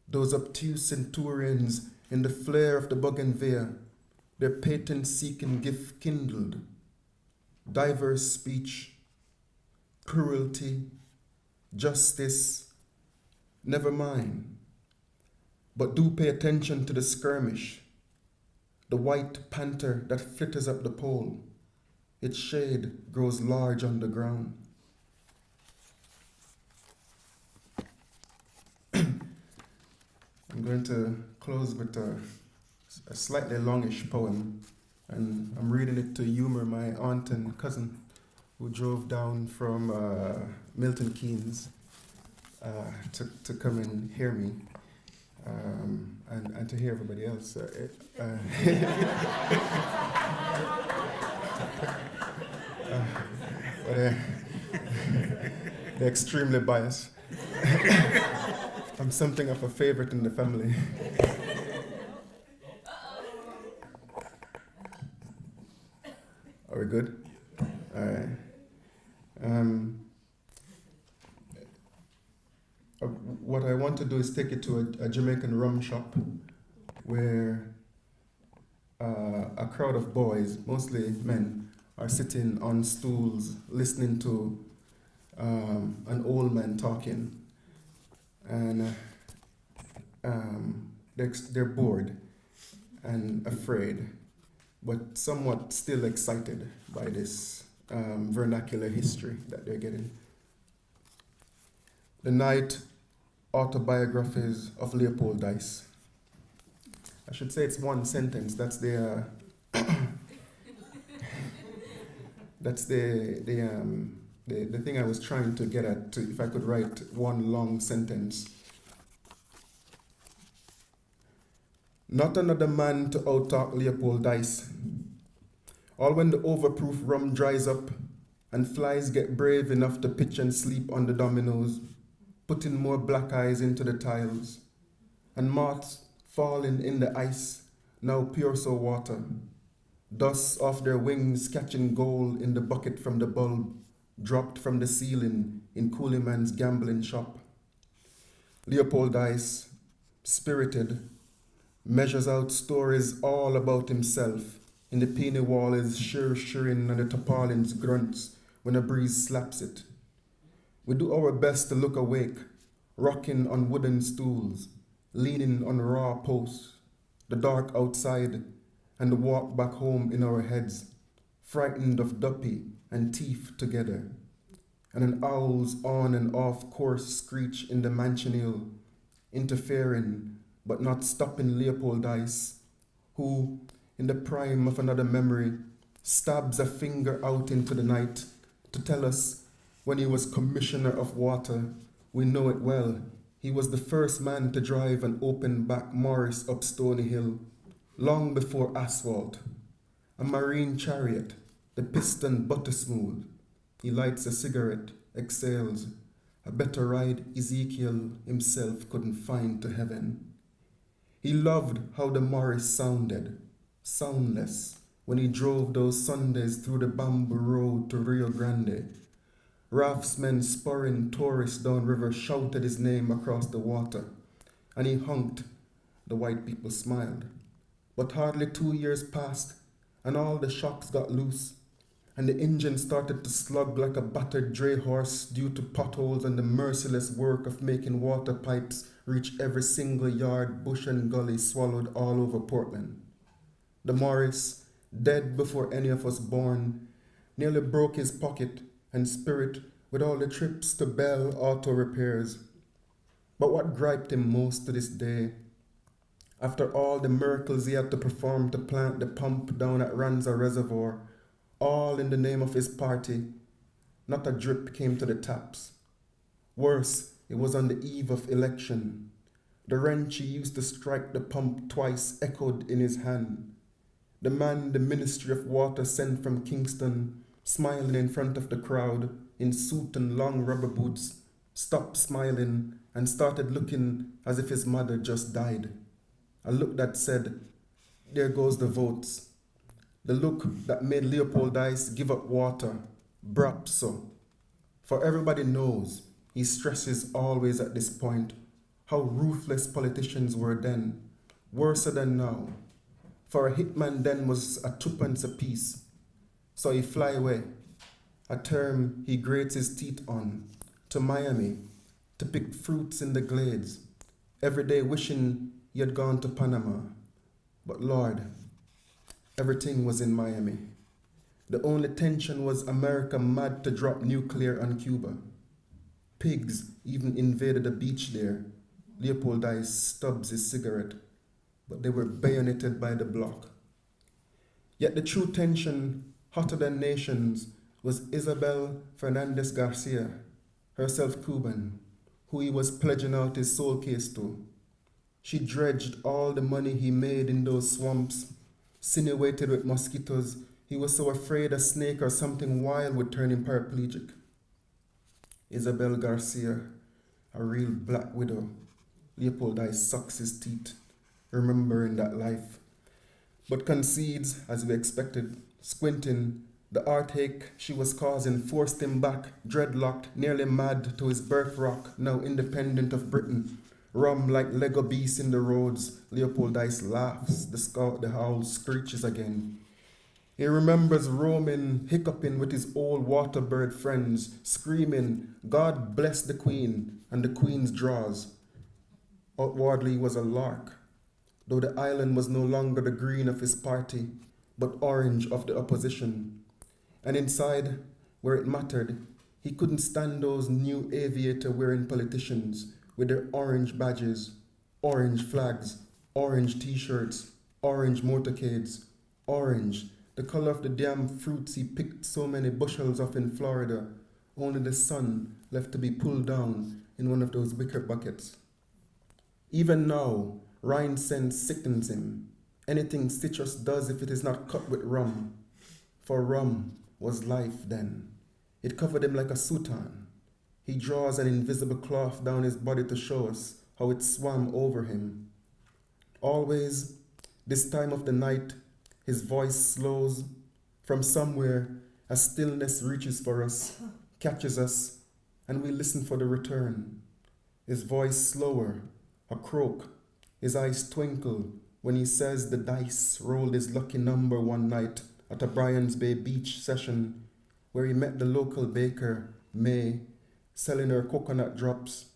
Those obtuse centurions in the flare of the bougainvillea, their patent-seeking gift kindled. Diverse speech, cruelty, justice, never mind. But do pay attention to the skirmish, the white panther that flitters up the pole. Its shade grows large on the ground. I'm going to close with a slightly longish poem, and I'm reading it to humor my aunt and cousin who drove down from Milton Keynes. to come and hear me, and to hear everybody else. But they're extremely biased. I'm something of a favorite in the family. Are we good? All right. What I want to do is take you to a Jamaican rum shop where a crowd of boys, mostly men, are sitting on stools listening to an old man talking. And they're bored and afraid, but somewhat still excited by this vernacular history that they're getting. The Night Autobiographies of Leopold Dice. I should say it's one sentence. That's the that's the thing I was trying to get at. If I could write one long sentence. Not another man to outtalk Leopold Dice. All when the overproof rum dries up and flies get brave enough to pitch and sleep on the dominoes, putting more black eyes into the tiles, and moths falling in the ice, now pure so water, dust off their wings catching gold in the bucket from the bulb, dropped from the ceiling in Cooleyman's gambling shop. Leopold Dice, spirited, measures out stories all about himself in the peony wall is shirring and the tarpaulin's grunts when a breeze slaps it. We do our best to look awake, rocking on wooden stools, leaning on raw posts, the dark outside, and the walk back home in our heads, frightened of duppy and teeth together, and an owl's on and off course screech in the manchineal, interfering but not stopping Leopold Dice, who, in the prime of another memory, stabs a finger out into the night to tell us when he was commissioner of water, we know it well, he was the first man to drive an open back Morris up Stony Hill, long before asphalt. A marine chariot, the piston butter smooth. He lights a cigarette, exhales. A better ride Ezekiel himself couldn't find to heaven. He loved how the Morris sounded, soundless, when he drove those Sundays through the bamboo road to Rio Grande. Raftsmen spurring tourists down river shouted his name across the water, and he honked. The white people smiled. But hardly 2 years passed, and all the shocks got loose, and the engine started to slug like a battered dray horse due to potholes and the merciless work of making water pipes reach every single yard, bush and gully swallowed all over Portland. The Morris, dead before any of us born, nearly broke his pocket and spirit with all the trips to Bell Auto Repairs. But what griped him most to this day, after all the miracles he had to perform to plant the pump down at Ranza Reservoir, all in the name of his party, not a drip came to the taps. Worse, it was on the eve of election. The wrench he used to strike the pump twice echoed in his hand. The man the Ministry of Water sent from Kingston, smiling in front of the crowd, in suit and long rubber boots, stopped smiling and started looking as if his mother just died. A look that said, "There goes the votes." The look that made Leopold Dice give up water, brapso. For everybody knows, he stresses always at this point, how ruthless politicians were then, worse than now. For a hitman then was a twopence apiece. So he fly away, a term he grates his teeth on, to Miami, to pick fruits in the glades, every day wishing he had gone to Panama. But Lord, everything was in Miami. The only tension was America mad to drop nuclear on Cuba. Pigs even invaded a beach there. Leopold Dice stubs his cigarette, but they were bayoneted by the block. Yet the true tension, hotter than nations, was Isabel Fernandez Garcia, herself Cuban, who he was pledging out his soul case to. She dredged all the money he made in those swamps, sinuated with mosquitoes. He was so afraid a snake or something wild would turn him paraplegic. Isabel Garcia, a real black widow. Leopold I sucks his teeth, remembering that life, but concedes, as we expected, squinting. The heartache she was causing forced him back, dreadlocked, nearly mad to his birth rock, now independent of Britain. Rum like Lego beasts in the roads, Leopold Ice laughs, the howl screeches again. He remembers roaming, hiccuping with his old waterbird friends, screaming, God bless the Queen, and the Queen's draws. Outwardly was a lark, though the island was no longer the green of his party, but orange of the opposition. And inside, where it mattered, he couldn't stand those new aviator-wearing politicians with their orange badges, orange flags, orange t-shirts, orange motorcades, orange, the color of the damn fruits he picked so many bushels of in Florida, only the sun left to be pulled down in one of those wicker buckets. Even now, Rhine scent sickens him. Anything citrus does if it is not cut with rum. For rum was life then. It covered him like a soutane. He draws an invisible cloth down his body to show us how it swam over him. Always, this time of the night, his voice slows. From somewhere, a stillness reaches for us, catches us, and we listen for the return. His voice slower, a croak. His eyes twinkle when he says the dice rolled his lucky number one night at a Bryans Bay beach session where he met the local baker, May, selling her coconut drops,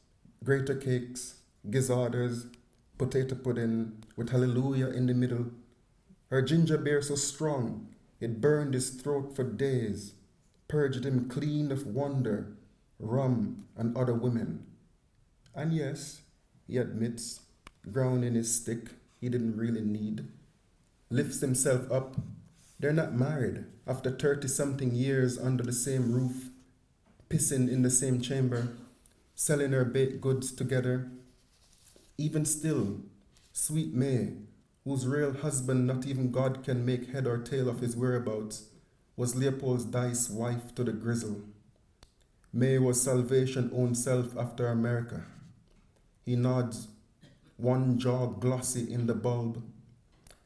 grater cakes, gizzards, potato pudding with hallelujah in the middle. Her ginger beer so strong, it burned his throat for days, purged him clean of wonder, rum, and other women. And yes, he admits, ground in his stick he didn't really need. Lifts himself up. They're not married after 30-something years under the same roof, pissing in the same chamber, selling her baked goods together. Even still, sweet May, whose real husband not even God can make head or tail of his whereabouts, was Leopold's Dice wife to the grizzle. May was Salvation own self after America. He nods, one jaw glossy in the bulb.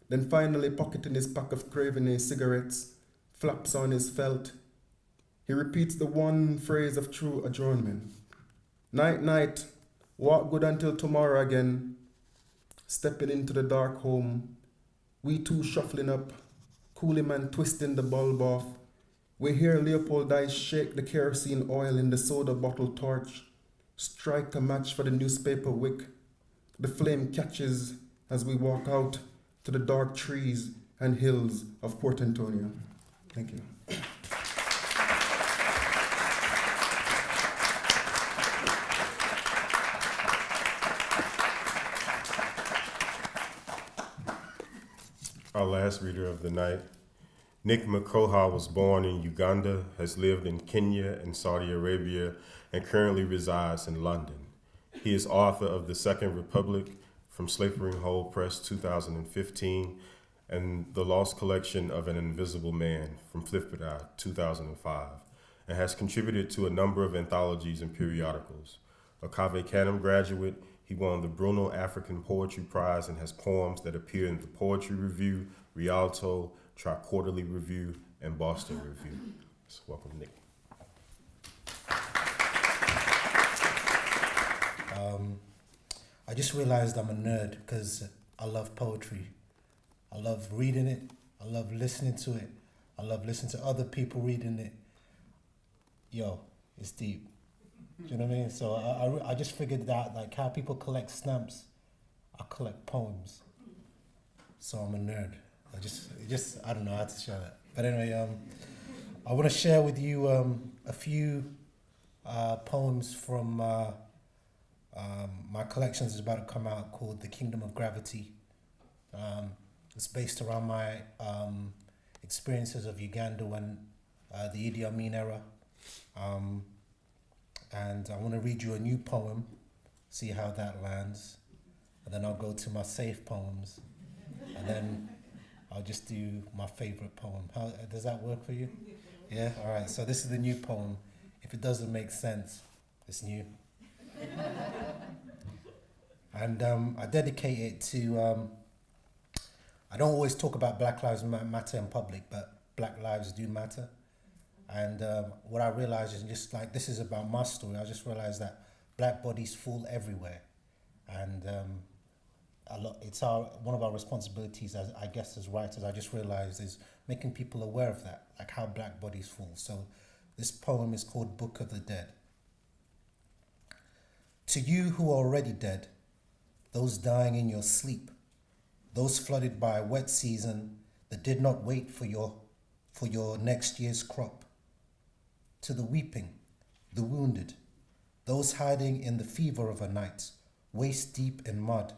Then finally pocketing his pack of Cravenet cigarettes, flaps on his felt. He repeats the one phrase of true adjournment. Night, night, walk good until tomorrow again. Stepping into the dark home, we two shuffling up, Coolie Man twisting the bulb off. We hear Leopold Dice shake the kerosene oil in the soda bottle torch, strike a match for the newspaper wick. The flame catches as we walk out to the dark trees and hills of Port Antonio. Thank you. Our last reader of the night, Nick Makoha was born in Uganda, has lived in Kenya and Saudi Arabia, and currently resides in London. He is author of The Second Republic from Slavering Hole Press 2015 and The Lost Collection of an Invisible Man from Flipperda 2005, and has contributed to a number of anthologies and periodicals. A Cave Canem graduate, he won the Bruno African Poetry Prize and has poems that appear in the Poetry Review, Rialto, Tri-Quarterly Review, and Boston Review. So welcome, Nick. I just realized I'm a nerd because I love poetry. I love reading it. I love listening to it. I love listening to other people reading it. Yo, it's deep. Do you know what I mean? So I just figured that, like how people collect stamps, I collect poems. So I'm a nerd. I don't know how to share that. But anyway, I want to share with you a few poems from my collection is about to come out called The Kingdom of Gravity. It's based around my experiences of Uganda when the Idi Amin era. And I want to read you a new poem see how that lands. And then I'll go to my safe poems. And then I'll just do my favorite poem. How does that work for you? Yeah? All right. So this is the new poem. If it doesn't make sense, it's new. And I dedicate it to, I don't always talk about Black Lives Matter in public, but Black lives do matter. And what I realized is just like, this is about my story. I just realized that black bodies fall everywhere. And it's one of our responsibilities, as I guess as writers, I just realized, is making people aware of that, like how black bodies fall. So this poem is called Book of the Dead. To you who are already dead, those dying in your sleep, those flooded by a wet season that did not wait for your next year's crop. To the weeping, the wounded, those hiding in the fever of a night, waist deep in mud.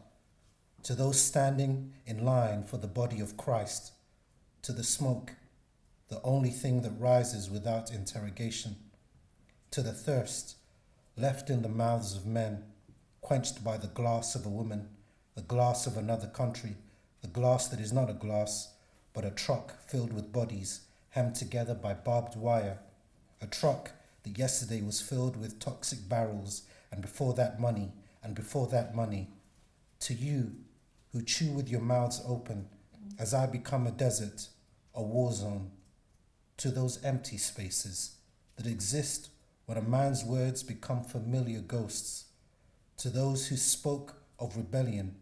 To those standing in line for the body of Christ. To the smoke, the only thing that rises without interrogation. To the thirst, left in the mouths of men, quenched by the glass of a woman, the glass of another country, the glass that is not a glass, but a truck filled with bodies hemmed together by barbed wire, a truck that yesterday was filled with toxic barrels, and before that money, and before that money. To you who chew with your mouths open, as I become a desert, a war zone. To those empty spaces that exist when a man's words become familiar ghosts. To those who spoke of rebellion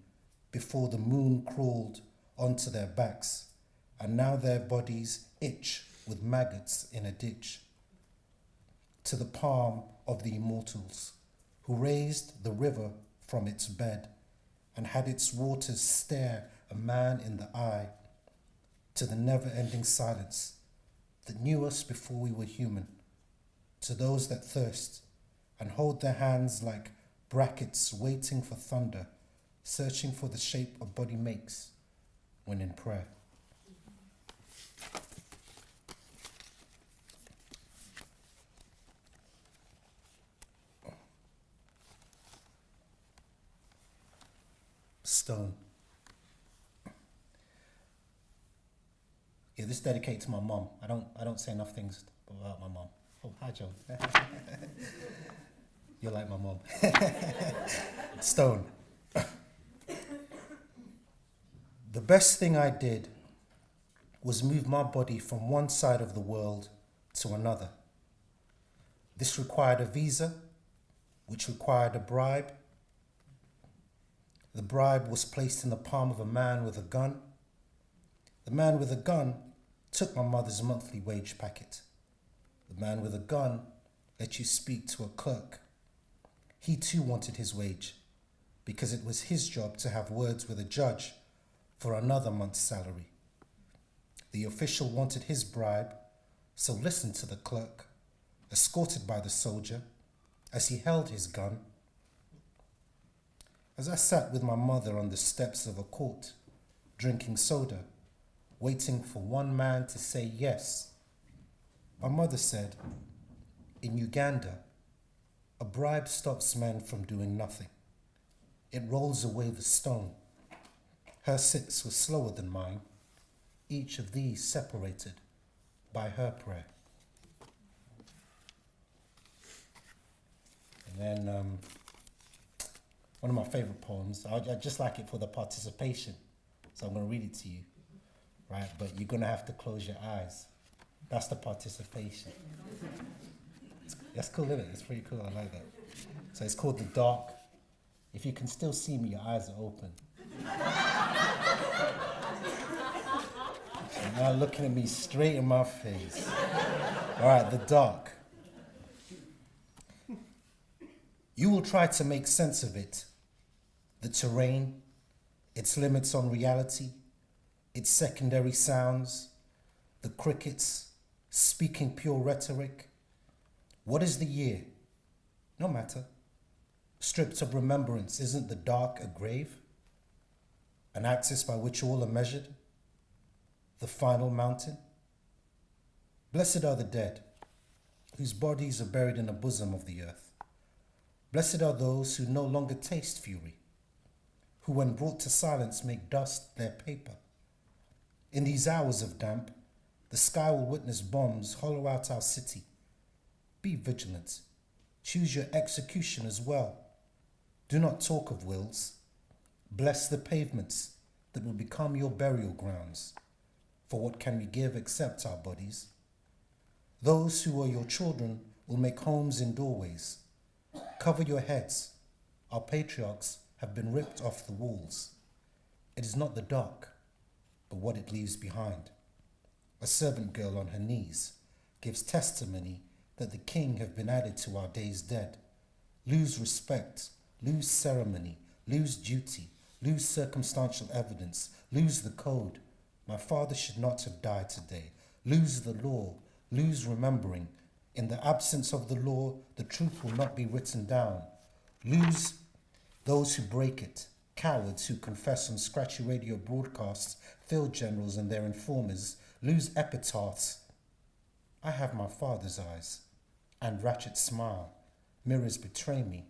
before the moon crawled onto their backs, and now their bodies itch with maggots in a ditch. To the palm of the immortals, who raised the river from its bed, and had its waters stare a man in the eye. To the never-ending silence that knew us before we were human. To those that thirst and hold their hands like brackets waiting for thunder, searching for the shape a body makes when in prayer. Stone. Yeah, this is dedicated to my mom. I don't say enough things about my mom. Oh, hi, Joe. You're like my mom. Stone. The best thing I did was move my body from one side of the world to another. This required a visa, which required a bribe. The bribe was placed in the palm of a man with a gun. The man with a gun took my mother's monthly wage packet. The man with a gun let you speak to a clerk. He too wanted his wage, because it was his job to have words with a judge for another month's salary. The official wanted his bribe, so listened to the clerk, escorted by the soldier, as he held his gun. As I sat with my mother on the steps of a court, drinking soda, waiting for one man to say yes, my mother said, in Uganda, a bribe stops men from doing nothing. It rolls away the stone. Her sits were slower than mine, each of these separated by her prayer. And then one of my favorite poems, I just like it for the participation, so I'm going to read it to you, right? But you're going to have to close your eyes. That's the participation. That's cool, isn't it? It's pretty cool, I like that. So it's called The Dark. If you can still see me, your eyes are open. You're now looking at me straight in my face. All right, The Dark. You will try to make sense of it. The terrain, its limits on reality, its secondary sounds, the crickets, speaking pure rhetoric. What is the year? No matter. Stripped of remembrance, isn't the dark a grave? An axis by which all are measured? The final mountain? Blessed are the dead, whose bodies are buried in the bosom of the earth. Blessed are those who no longer taste fury, who when brought to silence make dust their paper. In these hours of damp, the sky will witness bombs hollow out our city. Be vigilant. Choose your execution as well. Do not talk of wills. Bless the pavements that will become your burial grounds. For what can we give except our bodies? Those who are your children will make homes in doorways. Cover your heads. Our patriarchs have been ripped off the walls. It is not the dark, but what it leaves behind. A servant girl on her knees gives testimony that the king have been added to our days dead. Lose respect, lose ceremony, lose duty, lose circumstantial evidence, lose the code. My father should not have died today. Lose the law, lose remembering. In the absence of the law, the truth will not be written down. Lose those who break it, cowards who confess on scratchy radio broadcasts, field generals and their informers. Lose epitaphs. I have my father's eyes, and ratchet smile. Mirrors betray me.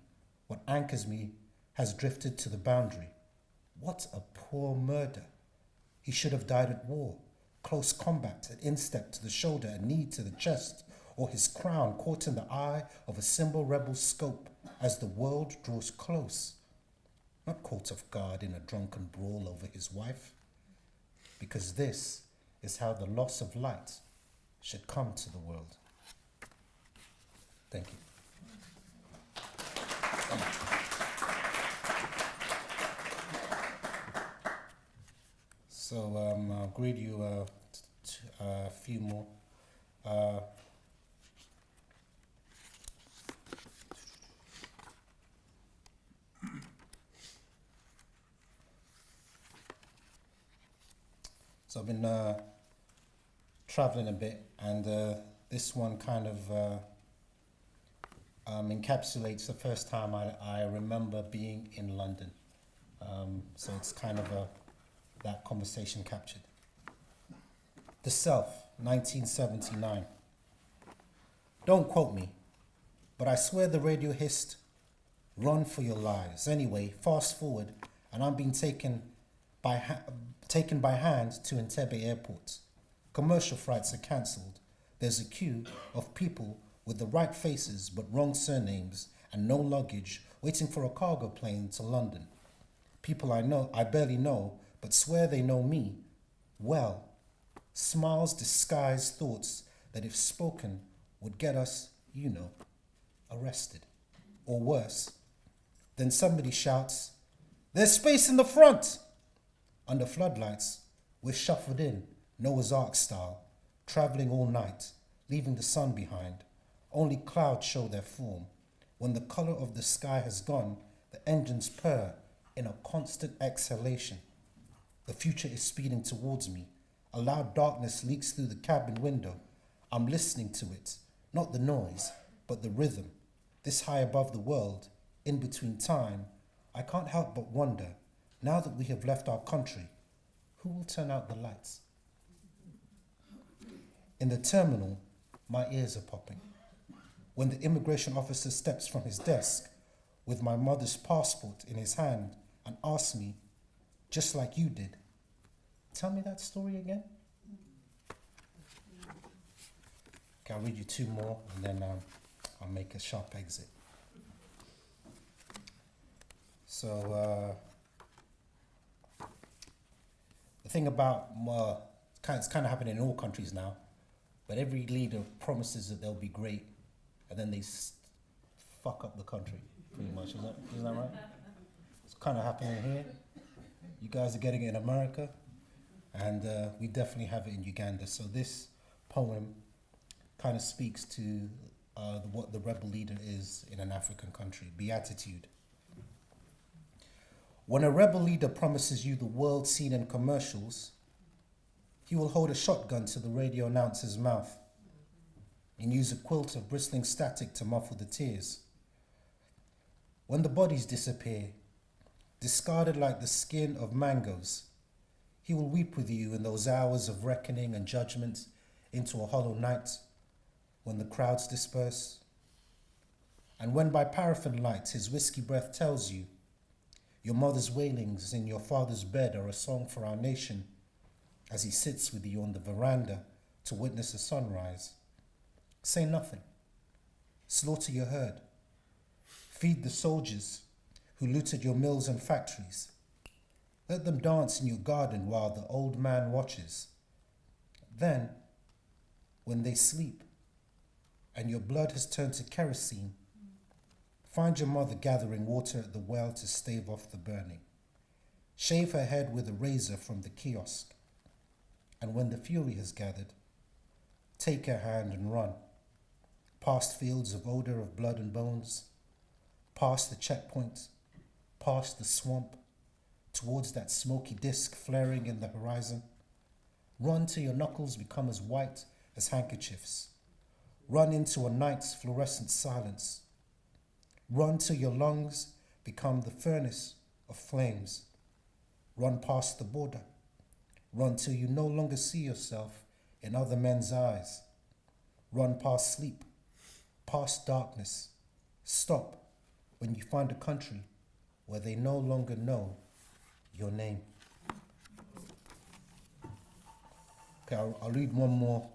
What anchors me has drifted to the boundary. What a poor murder. He should have died at war. Close combat, an instep to the shoulder, a knee to the chest, or his crown caught in the eye of a symbol rebel scope as the world draws close. Not caught off guard in a drunken brawl over his wife, because this is how the loss of light should come to the world. Thank you. So I'll read you a few more. So I've been traveling a bit, and this one kind of encapsulates the first time I remember being in London. So it's kind of that conversation captured. The Self, 1979. Don't quote me, but I swear the radio hissed, "Run for your lives." Anyway, fast forward, and I'm being taken by hand to Entebbe Airport. Commercial flights are cancelled. There's a queue of people with the right faces but wrong surnames and no luggage waiting for a cargo plane to London. People I barely know, but swear they know me well. Smiles disguise thoughts that if spoken would get us, arrested. Or worse. Then somebody shouts, "There's space in the front!" Under floodlights, we're shuffled in, Noah's Ark style, travelling all night, leaving the sun behind. Only clouds show their form. When the colour of the sky has gone, the engines purr in a constant exhalation. The future is speeding towards me. A loud darkness leaks through the cabin window. I'm listening to it, not the noise, but the rhythm. This high above the world, in between time, I can't help but wonder, now that we have left our country, who will turn out the lights? In the terminal, my ears are popping. When the immigration officer steps from his desk with my mother's passport in his hand and asks me, just like you did, "Tell me that story again." Okay, I'll read you two more and then I'll make a sharp exit. So, the thing about, it's kind of happening in all countries now, but every leader promises that they'll be great, and then they fuck up the country, pretty much. Isn't that right? It's kind of happening here. You guys are getting it in America, and we definitely have it in Uganda. So this poem kind of speaks to what the rebel leader is in an African country. Beatitude. When a rebel leader promises you the world seen in commercials, he will hold a shotgun to the radio announcer's mouth and use a quilt of bristling static to muffle the tears. When the bodies disappear, discarded like the skin of mangoes, he will weep with you in those hours of reckoning and judgment into a hollow night when the crowds disperse. And when by paraffin light his whiskey breath tells you your mother's wailings in your father's bed are a song for our nation, as he sits with you on the veranda to witness the sunrise, say nothing. Slaughter your herd. Feed the soldiers who looted your mills and factories. Let them dance in your garden while the old man watches. Then, when they sleep and your blood has turned to kerosene, find your mother gathering water at the well to stave off the burning. Shave her head with a razor from the kiosk. And when the fury has gathered, take her hand and run. Past fields of odor of blood and bones, past the checkpoint, past the swamp, towards that smoky disk flaring in the horizon. Run till your knuckles become as white as handkerchiefs. Run into a night's fluorescent silence. Run till your lungs become the furnace of flames. Run past the border. Run till you no longer see yourself in other men's eyes. Run past sleep, past darkness. Stop when you find a country where they no longer know your name. Okay, I'll read one more,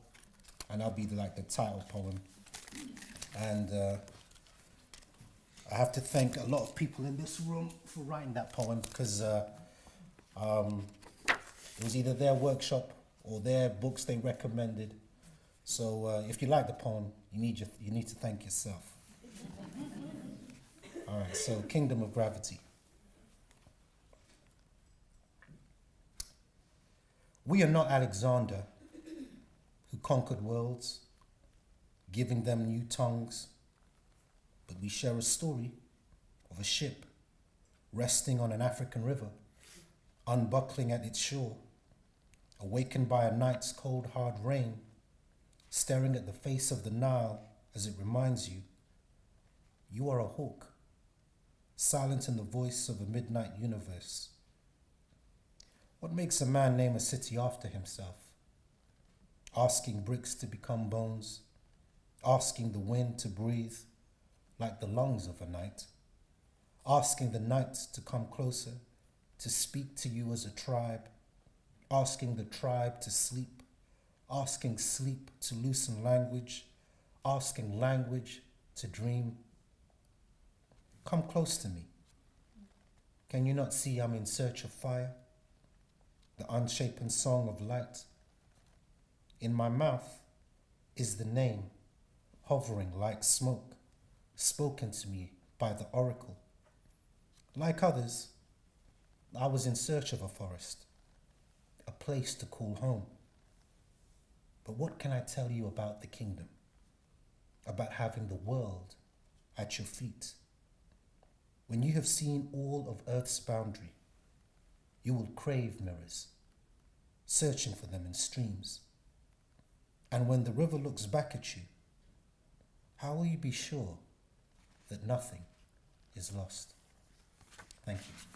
and that'll be like the title poem. And I have to thank a lot of people in this room for writing that poem, because it was either their workshop or their books they recommended. So if you like the poem, you need to thank yourself. All right, so Kingdom of Gravity. We are not Alexander, who conquered worlds, giving them new tongues, but we share a story of a ship resting on an African river, unbuckling at its shore, awakened by a night's cold, hard rain, staring at the face of the Nile as it reminds you, you are a hawk, silent in the voice of a midnight universe. What makes a man name a city after himself? Asking bricks to become bones, asking the wind to breathe like the lungs of a night, asking the night to come closer, to speak to you as a tribe, asking the tribe to sleep, asking sleep to loosen language, asking language to dream. Come close to me. Can you not see I'm in search of fire? The unshapen song of light. In my mouth is the name, hovering like smoke, spoken to me by the oracle. Like others, I was in search of a forest, a place to call home. But what can I tell you about the kingdom? About having the world at your feet? When you have seen all of Earth's boundary, you will crave mirrors, searching for them in streams. And when the river looks back at you, how will you be sure that nothing is lost? Thank you.